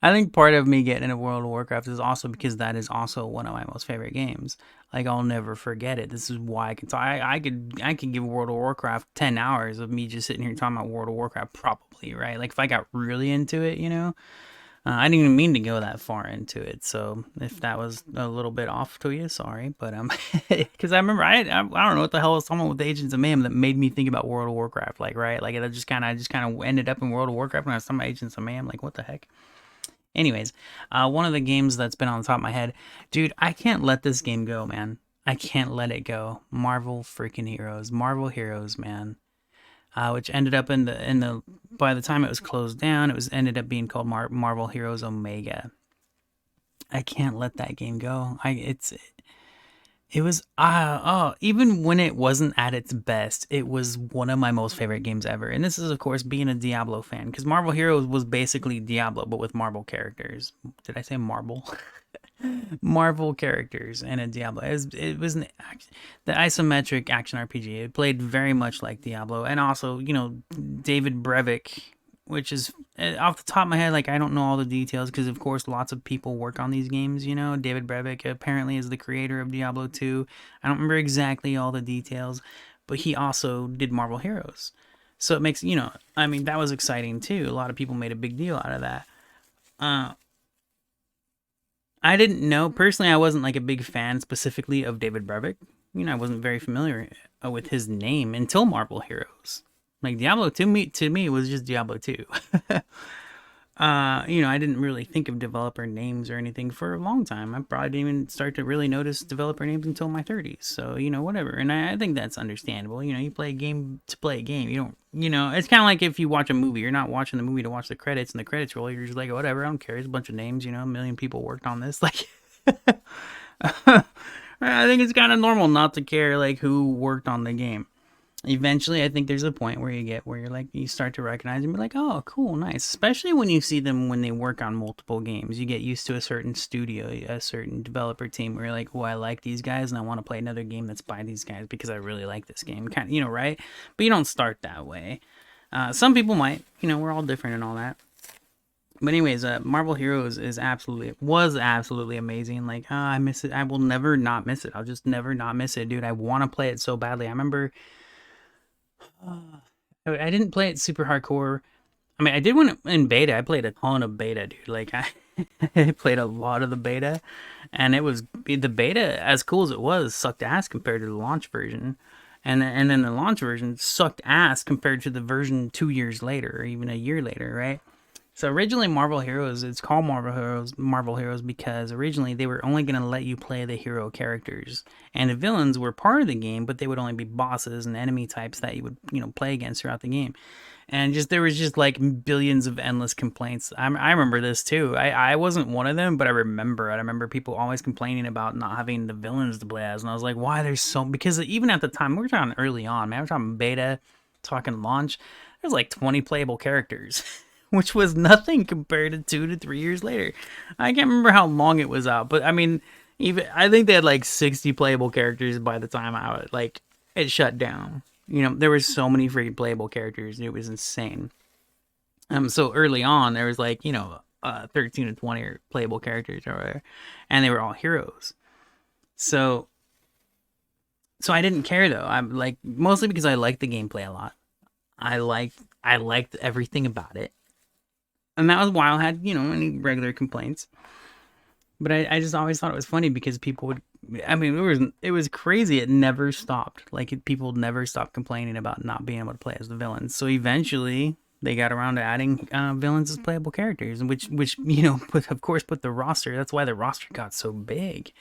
I think part of me getting into World of Warcraft is also because that is also one of my most favorite games. Like I'll never forget it. This is why I can talk. I could give World of Warcraft 10 hours of me just sitting here talking about World of Warcraft probably, right? Like if I got really into it, I didn't even mean to go that far into it. So if that was a little bit off to you, sorry. But because I remember I don't know what the hell was someone with the Agents of Mayhem that made me think about World of Warcraft, like right, like it just kind of ended up in World of Warcraft when I was talking about Agents of Mayhem, like what the heck. Anyways, one of the games that's been on the top of my head, dude, I can't let this game go, man. I can't let it go. Marvel freaking Heroes, Marvel Heroes, man. Which ended up in the by the time it was closed down, it was ended up being called Marvel Heroes Omega. I can't let that game go. It was even when it wasn't at its best, it was one of my most favorite games ever. And this is of course being a Diablo fan because Marvel Heroes was basically Diablo but with Marvel characters. Did I say Marvel? Marvel characters and a Diablo. It was the isometric action RPG. It played very much like Diablo, and also David Brevik, which is off the top of my head, like I don't know all the details because of course lots of people work on these games. David Brevik apparently is the creator of Diablo 2. I don't remember exactly all the details, but he also did Marvel Heroes. So it makes, I mean, that was exciting too. A lot of people made a big deal out of that. Uh, I didn't know personally. I wasn't like a big fan specifically of David Brevik. I wasn't very familiar with his name until Marvel Heroes. Like Diablo to me was just Diablo 2. I didn't really think of developer names or anything for a long time. I probably didn't even start to really notice developer names until my 30s. So, whatever. And I think that's understandable. You play a game to play a game. You don't, it's kind of like if you watch a movie, you're not watching the movie to watch the credits and the credits roll. You're just like, whatever, I don't care. There's a bunch of names, a million people worked on this. Like, I think it's kind of normal not to care, like, who worked on the game. Eventually I think there's a point where you're like you start to recognize and be like, oh cool, nice, especially when you see them when they work on multiple games. You get used to a certain studio, a certain developer team where you're like, oh, I like these guys and I want to play another game that's by these guys because I really like this game, kind of, right? But you don't start that way. Some people might, we're all different and all that. But anyways, Marvel Heroes was absolutely amazing. Like, I miss it. I will never not miss it. I'll just never not miss it, dude. I want to play it so badly. I remember I didn't play it super hardcore. I mean, I did when in beta. I played a ton of beta, dude. Like I played a lot of the beta, and the beta, as cool as it was, sucked ass compared to the launch version, and then the launch version sucked ass compared to the version 2 years later, or even a year later, right? So originally Marvel Heroes, it's called Marvel Heroes because originally they were only going to let you play the hero characters. And the villains were part of the game, but they would only be bosses and enemy types that you would, play against throughout the game. And just there was just like billions of endless complaints. I remember this too. I wasn't one of them, but I remember it. I remember people always complaining about not having the villains to play as. And I was like, why there's so, because even at the time, we were talking early on, man, we're talking beta, talking launch, there's like 20 playable characters. Which was nothing compared to 2 to 3 years later. I can't remember how long it was out, but I mean, even I think they had like 60 playable characters by the time it shut down. There was so many free playable characters, it was insane. So early on, there was like 13 to 20 playable characters or whatever, and they were all heroes. So I didn't care though. I'm like mostly because I liked the gameplay a lot. I liked everything about it, and that was why I had any regular complaints. But I just always thought it was funny because people would. I mean, it was crazy. It never stopped. Like people never stopped complaining about not being able to play as the villains. So eventually they got around to adding villains as playable characters, which put the roster. That's why the roster got so big.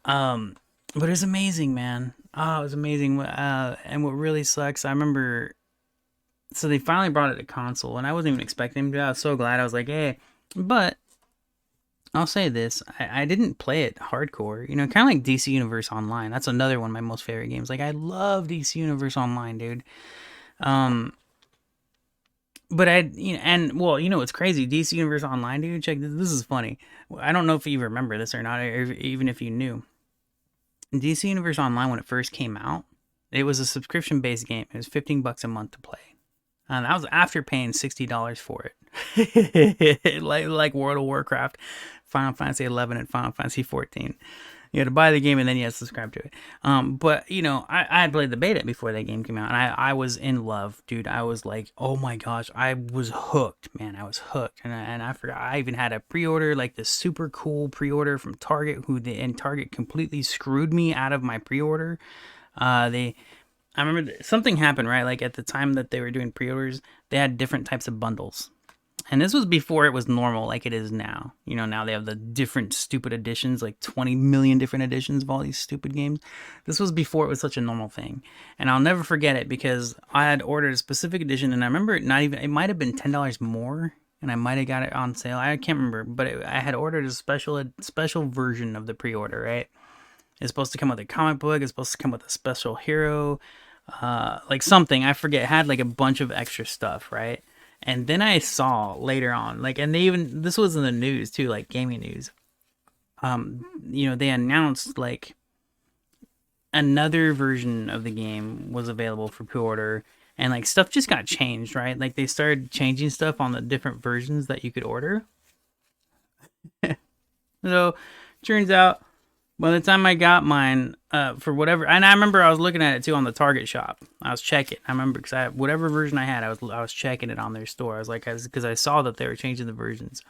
But it was amazing, man. Oh, it was amazing. And what really sucks, I remember. So they finally brought it to console, and I wasn't even expecting to. I was so glad. I was like, hey, but I'll say this: I didn't play it hardcore. Kind of like DC Universe Online. That's another one of my most favorite games. Like I love DC Universe Online, dude. Um, but and well, it's crazy. DC Universe Online, dude. Check this. This is funny. I don't know if you remember this or not, or even if you knew. DC Universe Online, when it first came out, it was a subscription-based game. It was $15 a month to play, and that was after paying $60 for it. like World of Warcraft, Final Fantasy 11, and Final Fantasy 14. You had to buy the game and then you had to subscribe to it. But you know, I had played the beta before that game came out, and I was in love, dude. I was like, oh my gosh, I was hooked, man. I was hooked, and I forgot. I even had a pre-order, like this super cool pre-order from Target, and Target completely screwed me out of my pre-order. I remember something happened, right? Like at the time that they were doing pre-orders, they had different types of bundles. And this was before it was normal like it is now. You know, now they have the different stupid editions, like 20 million different editions of all these stupid games. This was before it was such a normal thing. And I'll never forget it because I had ordered a specific edition, and I remember it might have been $10 more, and I might have got it on sale. I can't remember, but I had ordered a special version of the pre-order, right? It's supposed to come with a comic book, it's supposed to come with a special hero, like something, I forget, it had like a bunch of extra stuff, right? And then I saw later on, like, and this was in the news too, like gaming news. You know, they announced like another version of the game was available for pre-order, and like stuff just got changed, right? Like they started changing stuff on the different versions that you could order. So turns out by the time I got mine, for whatever, and I remember I was looking at it too on the Target shop. I was checking. I remember because whatever version I had, I was checking it on their store. I was like, because I saw that they were changing the versions,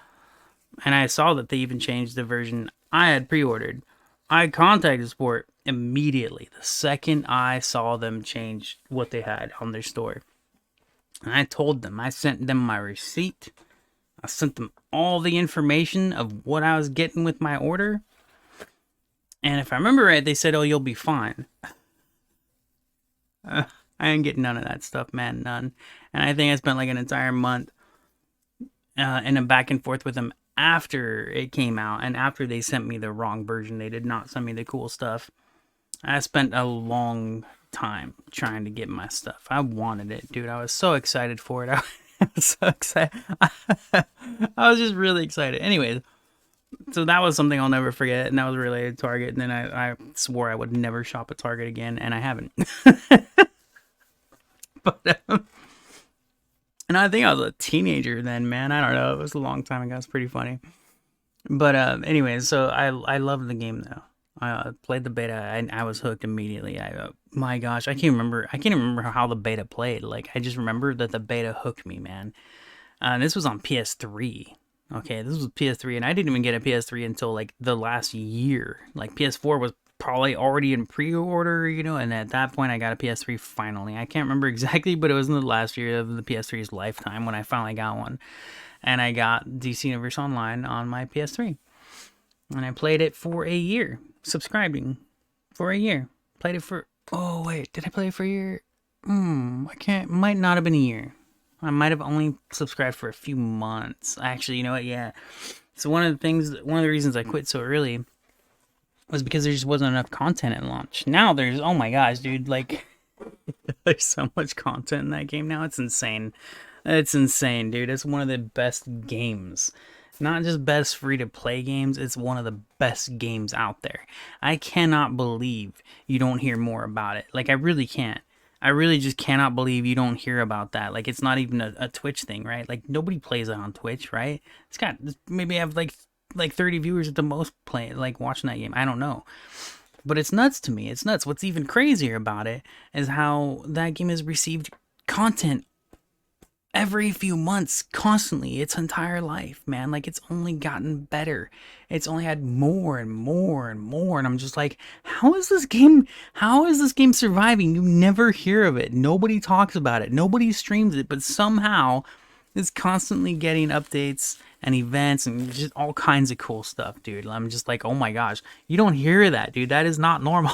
and I saw that they even changed the version I had pre-ordered. I contacted support immediately the second I saw them change what they had on their store, and I told them. I sent them my receipt. I sent them all the information of what I was getting with my order. And if I remember right, they said, "Oh, you'll be fine." I didn't get none of that stuff, man, none. And I think I spent like an entire month in a back and forth with them after it came out, and after they sent me the wrong version. They did not send me the cool stuff. I spent a long time trying to get my stuff. I wanted it, dude. I was so excited for it. I was so excited. I was just really excited. Anyways. So that was something I'll never forget, and that was related to Target. And then I swore I would never shop at Target again, and I haven't. But and I think I was a teenager then, man. I don't know. It was a long time ago. It's pretty funny. But anyways, so I loved the game though. I played the beta, and I was hooked immediately. My gosh, I can't remember how the beta played. Like I just remember that the beta hooked me, man. This was on PS3. Okay, this was PS3, and I didn't even get a PS3 until like the last year. Like PS4 was probably already in pre-order, you know, and at that point I got a PS3 finally. I can't remember exactly, but it was in the last year of the PS3's lifetime when I finally got one. And I got DC Universe Online on my PS3. And I played it for a year, subscribing for a year. Played it for, oh wait, did I play it for a year? Might not have been a year. I might have only subscribed for a few months. Actually, you know what? Yeah. So one of the reasons I quit so early was because there just wasn't enough content at launch. Now there's, oh my gosh, dude, like there's so much content in that game now. It's insane. It's insane, dude. It's one of the best games. Not just best free-to-play games, it's one of the best games out there. I cannot believe you don't hear more about it. Like, I really can't. I really just cannot believe you don't hear about that. Like, it's not even a Twitch thing, right? Like, nobody plays it on Twitch, right? It's got, maybe have like 30 viewers at the most playing, like, watching that game. I don't know. But it's nuts to me. It's nuts. What's even crazier about it is how that game has received content every few months, constantly, its entire life, man. Like, it's only gotten better. It's only had more and more and more, and I'm just like, how is this game surviving? You never hear of it. Nobody talks about it. Nobody streams it, but somehow it's constantly getting updates and events and just all kinds of cool stuff, dude. I'm just like, oh my gosh, you don't hear that, dude. That is not normal.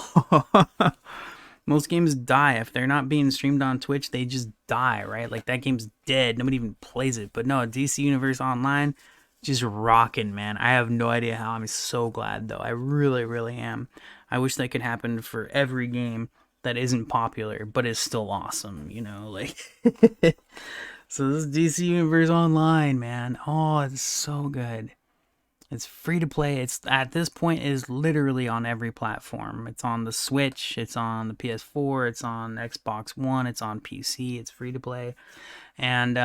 Most games die. If they're not being streamed on Twitch, they just die, right? Like, that game's dead. Nobody even plays it. But no, DC Universe Online, just rocking, man. I have no idea how. I'm so glad, though. I really, really am. I wish that could happen for every game that isn't popular, but is still awesome, you know? Like, so this is DC Universe Online, man. Oh, it's so good. It's free to play. It's at this point is literally on every platform. It's on the Switch, it's on the PS4, it's on Xbox One, it's on PC. It's free to play, and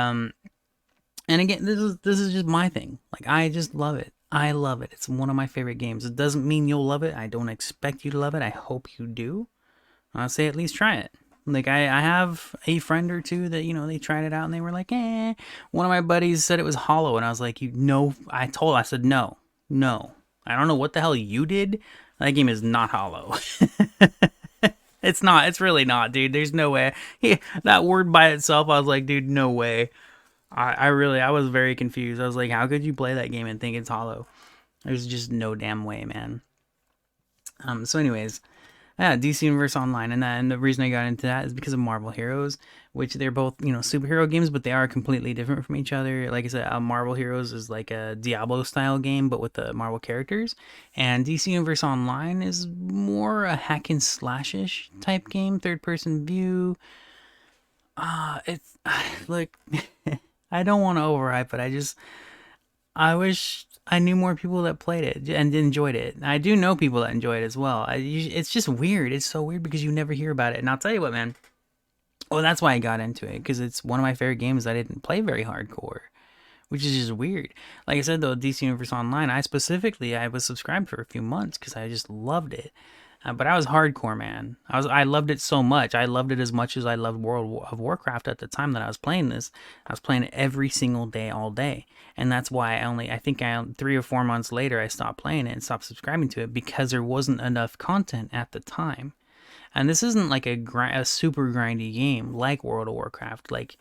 And again, this is just my thing. Like, I just love it. I love it. It's one of my favorite games. It doesn't mean you'll love it. I don't expect you to love it. I hope you do. I'll say at least try it. Like, I have a friend or two that, they tried it out and they were like, eh. One of my buddies said it was hollow, and I was like, I said, no, no. I don't know what the hell you did. That game is not hollow. It's not. It's really not, dude. There's no way. That word by itself, I was like, dude, no way. I was very confused. I was like, how could you play that game and think it's hollow? There's just no damn way, man. So anyways, yeah, DC Universe Online, and the reason I got into that is because of Marvel Heroes, which they're both, superhero games, but they are completely different from each other. Like I said, Marvel Heroes is like a Diablo style game, but with the Marvel characters, and DC Universe Online is more a hack and slash-ish type game, third person view. It's look, I don't want to overhype, but I wish I knew more people that played it and enjoyed it. I do know people that enjoy it as well. It's just weird. It's so weird because you never hear about it. And I'll tell you what, man. Well, that's why I got into it, because it's one of my favorite games I didn't play very hardcore, which is just weird. Like I said, though, DC Universe Online, I was subscribed for a few months because I just loved it. But I was hardcore, man. I loved it so much. I loved it as much as I loved World of Warcraft at the time that I was playing this. I was playing it every single day, all day, and that's why I think 3 or 4 months later, I stopped playing it and stopped subscribing to it because there wasn't enough content at the time. And this isn't like a super grindy game like World of Warcraft. Like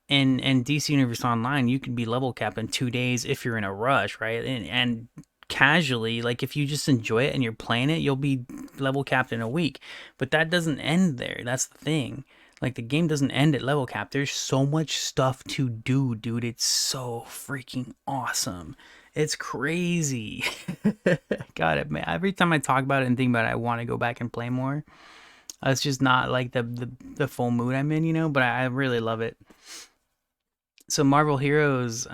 in DC Universe Online, you can be level capped in 2 days if you're in a rush, right? And casually, like if you just enjoy it and you're playing it, you'll be level capped in a week. But that doesn't end there. That's the thing. Like, the game doesn't end at level cap. There's so much stuff to do, dude. It's so freaking awesome. It's crazy. Got it, man. Every time I talk about it and think about it, I want to go back and play more. It's just not like the full mood I'm in, but I really love it. So Marvel Heroes,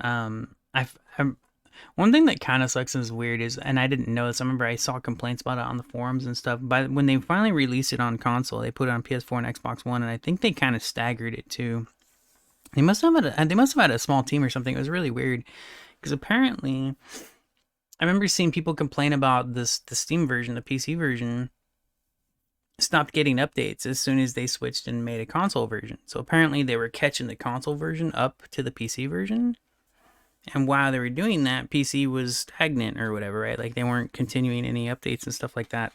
one thing that kind of sucks and is weird is, and I didn't know this, I remember I saw complaints about it on the forums and stuff, but when they finally released it on console, they put it on PS4 and Xbox One, and I think they kind of staggered it too. They must have had a small team or something. It was really weird, because apparently, I remember seeing people complain about the Steam version, the PC version, stopped getting updates as soon as they switched and made a console version. So apparently they were catching the console version up to the PC version. And while they were doing that, PC was stagnant or whatever, right? Like, they weren't continuing any updates and stuff like that.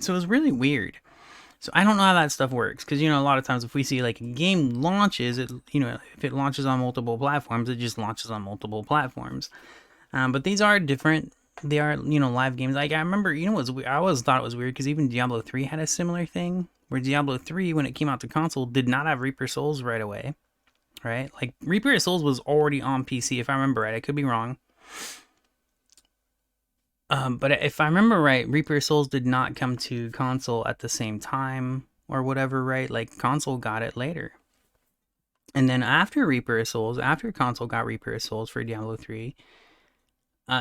So it was really weird. So I don't know how that stuff works, because, a lot of times if we see like a game launches, if it launches on multiple platforms, it just launches on multiple platforms. But these are different. They are, live games. Like, I remember, I always thought it was weird, because even Diablo 3 had a similar thing, where Diablo 3, when it came out to console, did not have Reaper Souls right away. Right? Like, Reaper of Souls was already on PC, if I remember right. I could be wrong. But if I remember right, Reaper of Souls did not come to console at the same time or whatever, right? Like, console got it later. And then after Reaper of Souls, after console got Reaper of Souls for Diablo 3,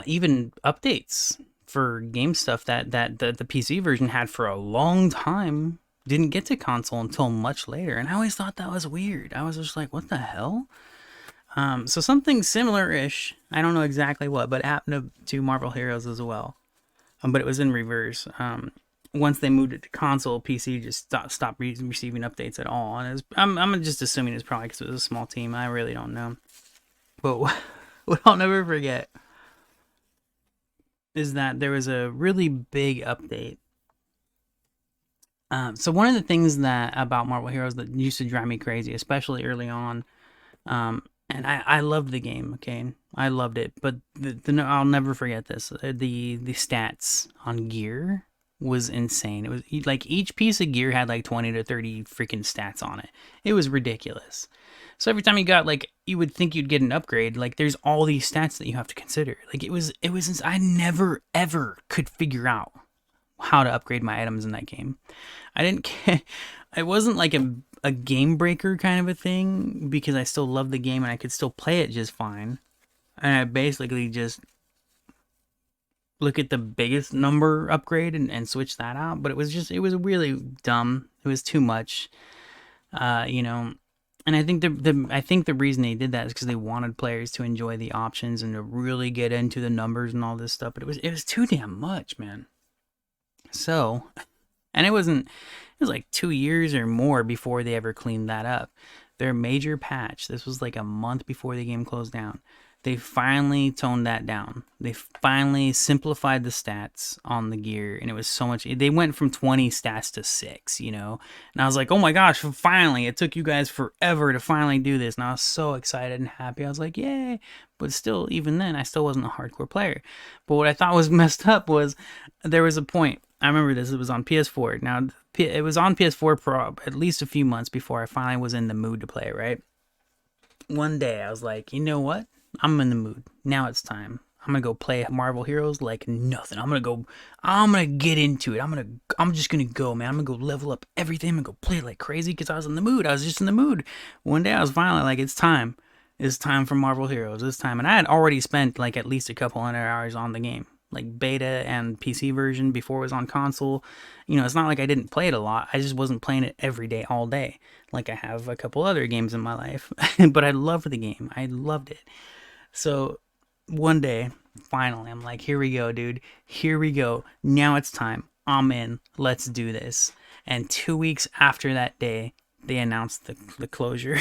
even updates for game stuff that the PC version had for a long time didn't get to console until much later. And I always thought that was weird. I was just like, what the hell? So something similar-ish, I don't know exactly what, but it happened to Marvel Heroes as well. But it was in reverse. Once they moved it to console, PC just stopped receiving updates at all. And I'm just assuming it's probably because it was a small team. I really don't know. But what I'll never forget is that there was a really big update. So one of the things about Marvel Heroes that used to drive me crazy, especially early on, and I loved the game, okay? I loved it, but I'll never forget this. The stats on gear was insane. It was like each piece of gear had like 20 to 30 freaking stats on it. It was ridiculous. So every time you got, like, you would think you'd get an upgrade, like, there's all these stats that you have to consider. Like, it was I never ever could figure out how to upgrade my items in that game. I didn't care. It wasn't like a game breaker kind of a thing, because I still loved the game and I could still play it just fine. And I basically just look at the biggest number upgrade and switch that out. But it was really dumb. It was too much. And I think the reason they did that is because they wanted players to enjoy the options and to really get into the numbers and all this stuff. But it was too damn much, man. So, and it was like 2 years or more before they ever cleaned that up. Their major patch, this was like a month before the game closed down. They finally toned that down. They finally simplified the stats on the gear, and it was so much. They went from 20 stats to 6, you know? And I was like, oh my gosh, finally! It took you guys forever to finally do this. And I was so excited and happy. I was like, yay! But still, even then, I still wasn't a hardcore player. But what I thought was messed up was there was a point. I remember this. It was on PS4. Now, it was on PS4 for at least a few months before I finally was in the mood to play, right? One day I was like, you know what? I'm in the mood. Now it's time. I'm gonna go play Marvel Heroes like nothing. I'm gonna get into it. I'm just gonna go, man. I'm gonna go level up everything. I'm gonna go play it like crazy because I was in the mood. I was just in the mood. One day I was finally like, it's time. It's time for Marvel Heroes. It's time. And I had already spent like at least a couple hundred hours on the game. Like beta and PC version before it was on console. You know, it's not like I didn't play it a lot. I just wasn't playing it every day, all day, like I have a couple other games in my life. But I loved the game. I loved it. So one day, finally, I'm like, here we go, dude. Here we go. Now it's time. I'm in. Let's do this. And 2 weeks after that day, they announced the closure.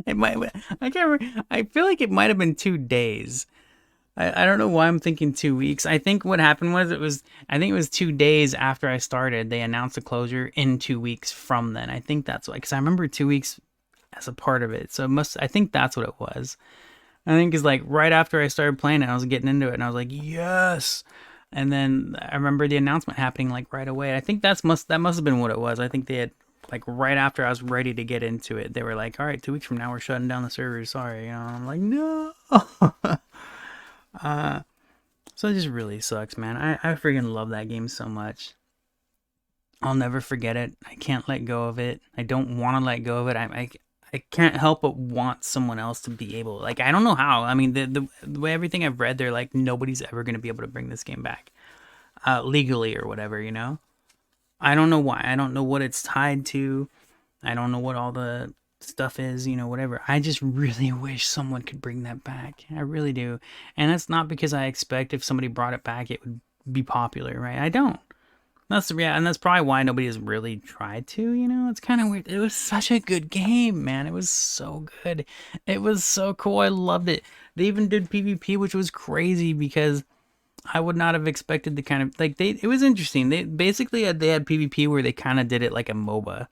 It might. I can't remember. I feel like it might have been 2 days. I don't know why I'm thinking 2 weeks. I think what happened was I think it was 2 days after I started, they announced the closure in 2 weeks from then. I think that's why, because I remember 2 weeks as a part of it. So I think that's what it was. I think it's like right after I started playing it, I was getting into it and I was like, yes. And then I remember the announcement happening like right away. I think that must have been what it was. I think they had like right after I was ready to get into it, they were like, all right, 2 weeks from now we're shutting down the servers. Sorry, you know. I'm like, no. So it just really sucks, man. I freaking love that game so much. I'll never forget it. I can't let go of it. I don't want to let go of it. I can't help but want someone else to be able. Like, I don't know how. I mean, the way everything I've read, they're like nobody's ever gonna be able to bring this game back, legally or whatever. You know. I don't know why. I don't know what it's tied to. I don't know what all the stuff is, you know, whatever. I just really wish someone could bring that back. I really do. And that's not because I expect if somebody brought it back, it would be popular, right? I don't. And that's probably why nobody has really tried to, you know? It's kind of weird. It was such a good game, man. It was so good. It was so cool. I loved it. They even did PvP, which was crazy because I would not have expected the kind of, like, it was interesting. They had PvP where they kind of did it like a MOBA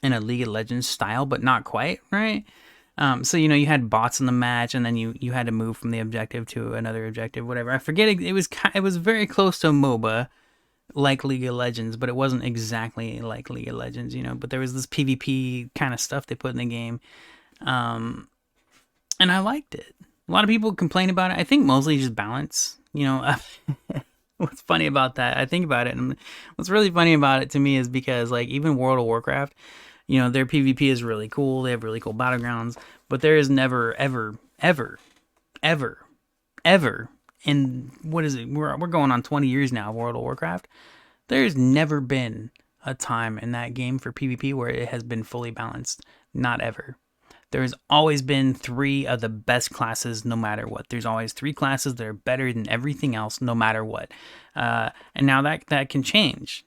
in a League of Legends style, but not quite, right? So you know, you had bots in the match, and then you had to move from the objective to another objective, whatever. I forget. It was very close to MOBA, like League of Legends, but it wasn't exactly like League of Legends, you know. But there was this PvP kind of stuff they put in the game, and I liked it. A lot of people complain about it. I think mostly just balance, you know. What's funny about that? I think about it, and what's really funny about it to me is because, like, even World of Warcraft, you know, their PvP is really cool. They have really cool battlegrounds, but there is never, ever, ever, ever, ever in what is it? We're going on 20 years now. World of Warcraft. There's never been a time in that game for PvP where it has been fully balanced. Not ever. There's always been three of the best classes no matter what. There's always three classes that are better than everything else no matter what. And now that can change.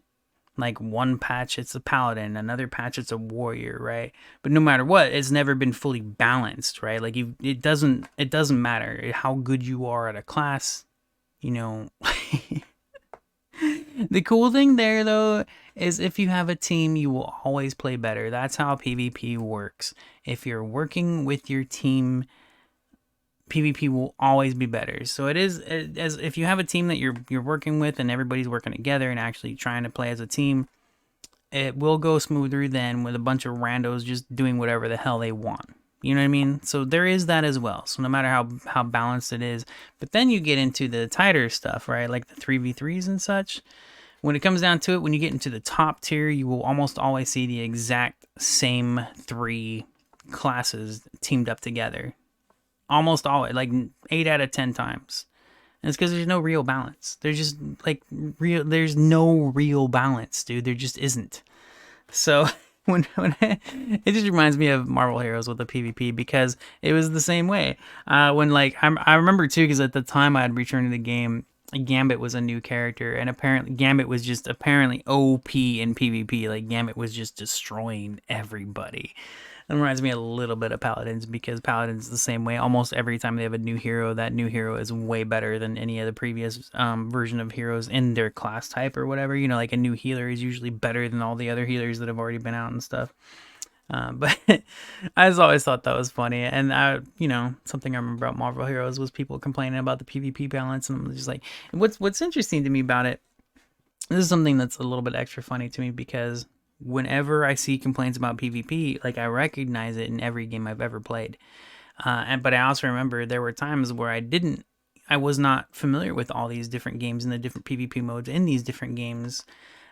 Like one patch it's a paladin, another patch it's a warrior, right? But no matter what, it's never been fully balanced, right? Like it doesn't matter how good you are at a class, you know. The cool thing there, though, is if you have a team, you will always play better. That's how PvP works. If you're working with your team, PvP will always be better. So it is as if you have a team that you're working with and everybody's working together and actually trying to play as a team, it will go smoother than with a bunch of randos just doing whatever the hell they want. You know what I mean? So there is that as well. So no matter how balanced it is, but then you get into the tighter stuff, right? Like the 3v3s and such. When it comes down to it, when you get into the top tier, you will almost always see the exact same three classes teamed up together. Almost always, like 8 out of 10 times. And it's because there's no real balance. There's just there's no real balance, dude. There just isn't. So It just reminds me of Marvel Heroes with the PvP because it was the same way. When like I remember too, because at the time I had returned to the game, Gambit was a new character, and apparently Gambit was just apparently OP in PvP. Like Gambit was just destroying everybody. It reminds me a little bit of Paladins because Paladins the same way. Almost every time they have a new hero, that new hero is way better than any of the previous version of heroes in their class type or whatever. You know, like a new healer is usually better than all the other healers that have already been out and stuff. But I just always thought that was funny, and something I remember about Marvel Heroes was people complaining about the PvP balance, and I'm just like, what's interesting to me about it. This is something that's a little bit extra funny to me because whenever I see complaints about PvP, like I recognize it in every game I've ever played. But I also remember there were times where I was not familiar with all these different games and the different PvP modes in these different games.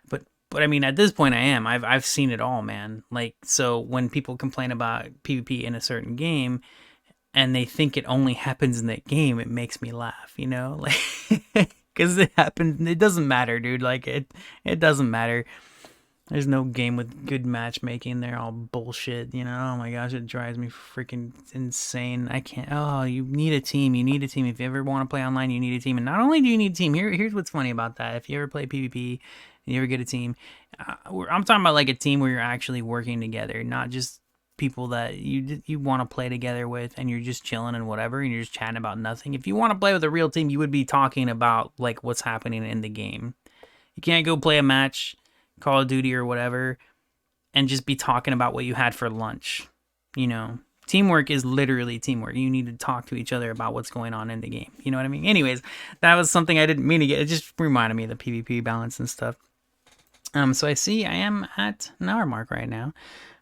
But I mean, at this point I am. I've seen it all, man. Like, so when people complain about PvP in a certain game and they think it only happens in that game, it makes me laugh, you know? Like, because it happens, it doesn't matter, dude. Like, it doesn't matter. There's no game with good matchmaking. They're all bullshit, you know? Oh my gosh, it drives me freaking insane. I can't. Oh, you need a team. You need a team. If you ever want to play online, you need a team. And not only do you need a team, here's what's funny about that. If you ever play PvP and you ever get a team, I'm talking about like a team where you're actually working together, not just people that you want to play together with and you're just chilling and whatever and you're just chatting about nothing. If you want to play with a real team, you would be talking about like what's happening in the game. You can't go play a match, Call of Duty or whatever, and just be talking about what you had for lunch. You know, teamwork is literally teamwork. You need to talk to each other about what's going on in the game. You know what I mean? Anyways, that was something I didn't mean to get. It just reminded me of the PvP balance and stuff. So I see I am at an hour mark right now.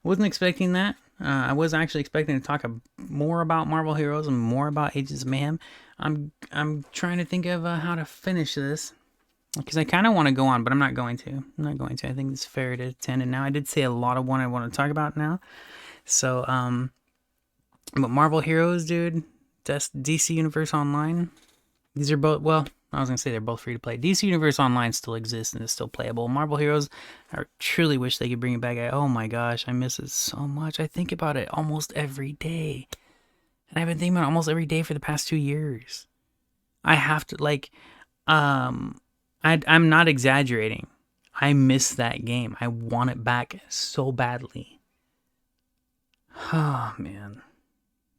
Wasn't expecting that. I was actually expecting to talk more about Marvel Heroes and more about Agents of Mayhem. I'm trying to think of how to finish this. Because I kind of want to go on, but I'm not going to. I think it's fair to end it now. I did say a lot of what I want to talk about now. So, but Marvel Heroes, dude, that's DC Universe Online. These are both, well, I was going to say they're both free to play. DC Universe Online still exists and is still playable. Marvel Heroes, I truly wish they could bring it back. Oh my gosh, I miss it so much. I think about it almost every day. And I've been thinking about it almost every day for the past 2 years. I have to, like, I'm not exaggerating. I miss that game. I want it back so badly. Oh, man.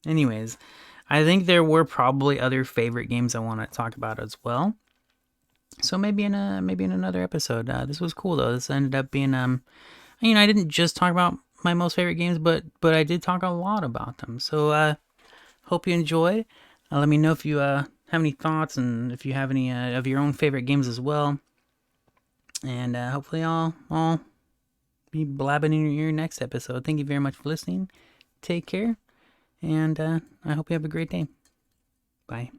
Anyways, I think there were probably other favorite games I want to talk about as well. So maybe in another episode. This was cool though. This ended up being I didn't just talk about my most favorite games, but I did talk a lot about them. So hope you enjoyed. Let me know if you have any thoughts and if you have any of your own favorite games as well. And hopefully I'll be blabbing in your ear next episode. Thank you very much for listening. Take care. And I hope you have a great day. Bye.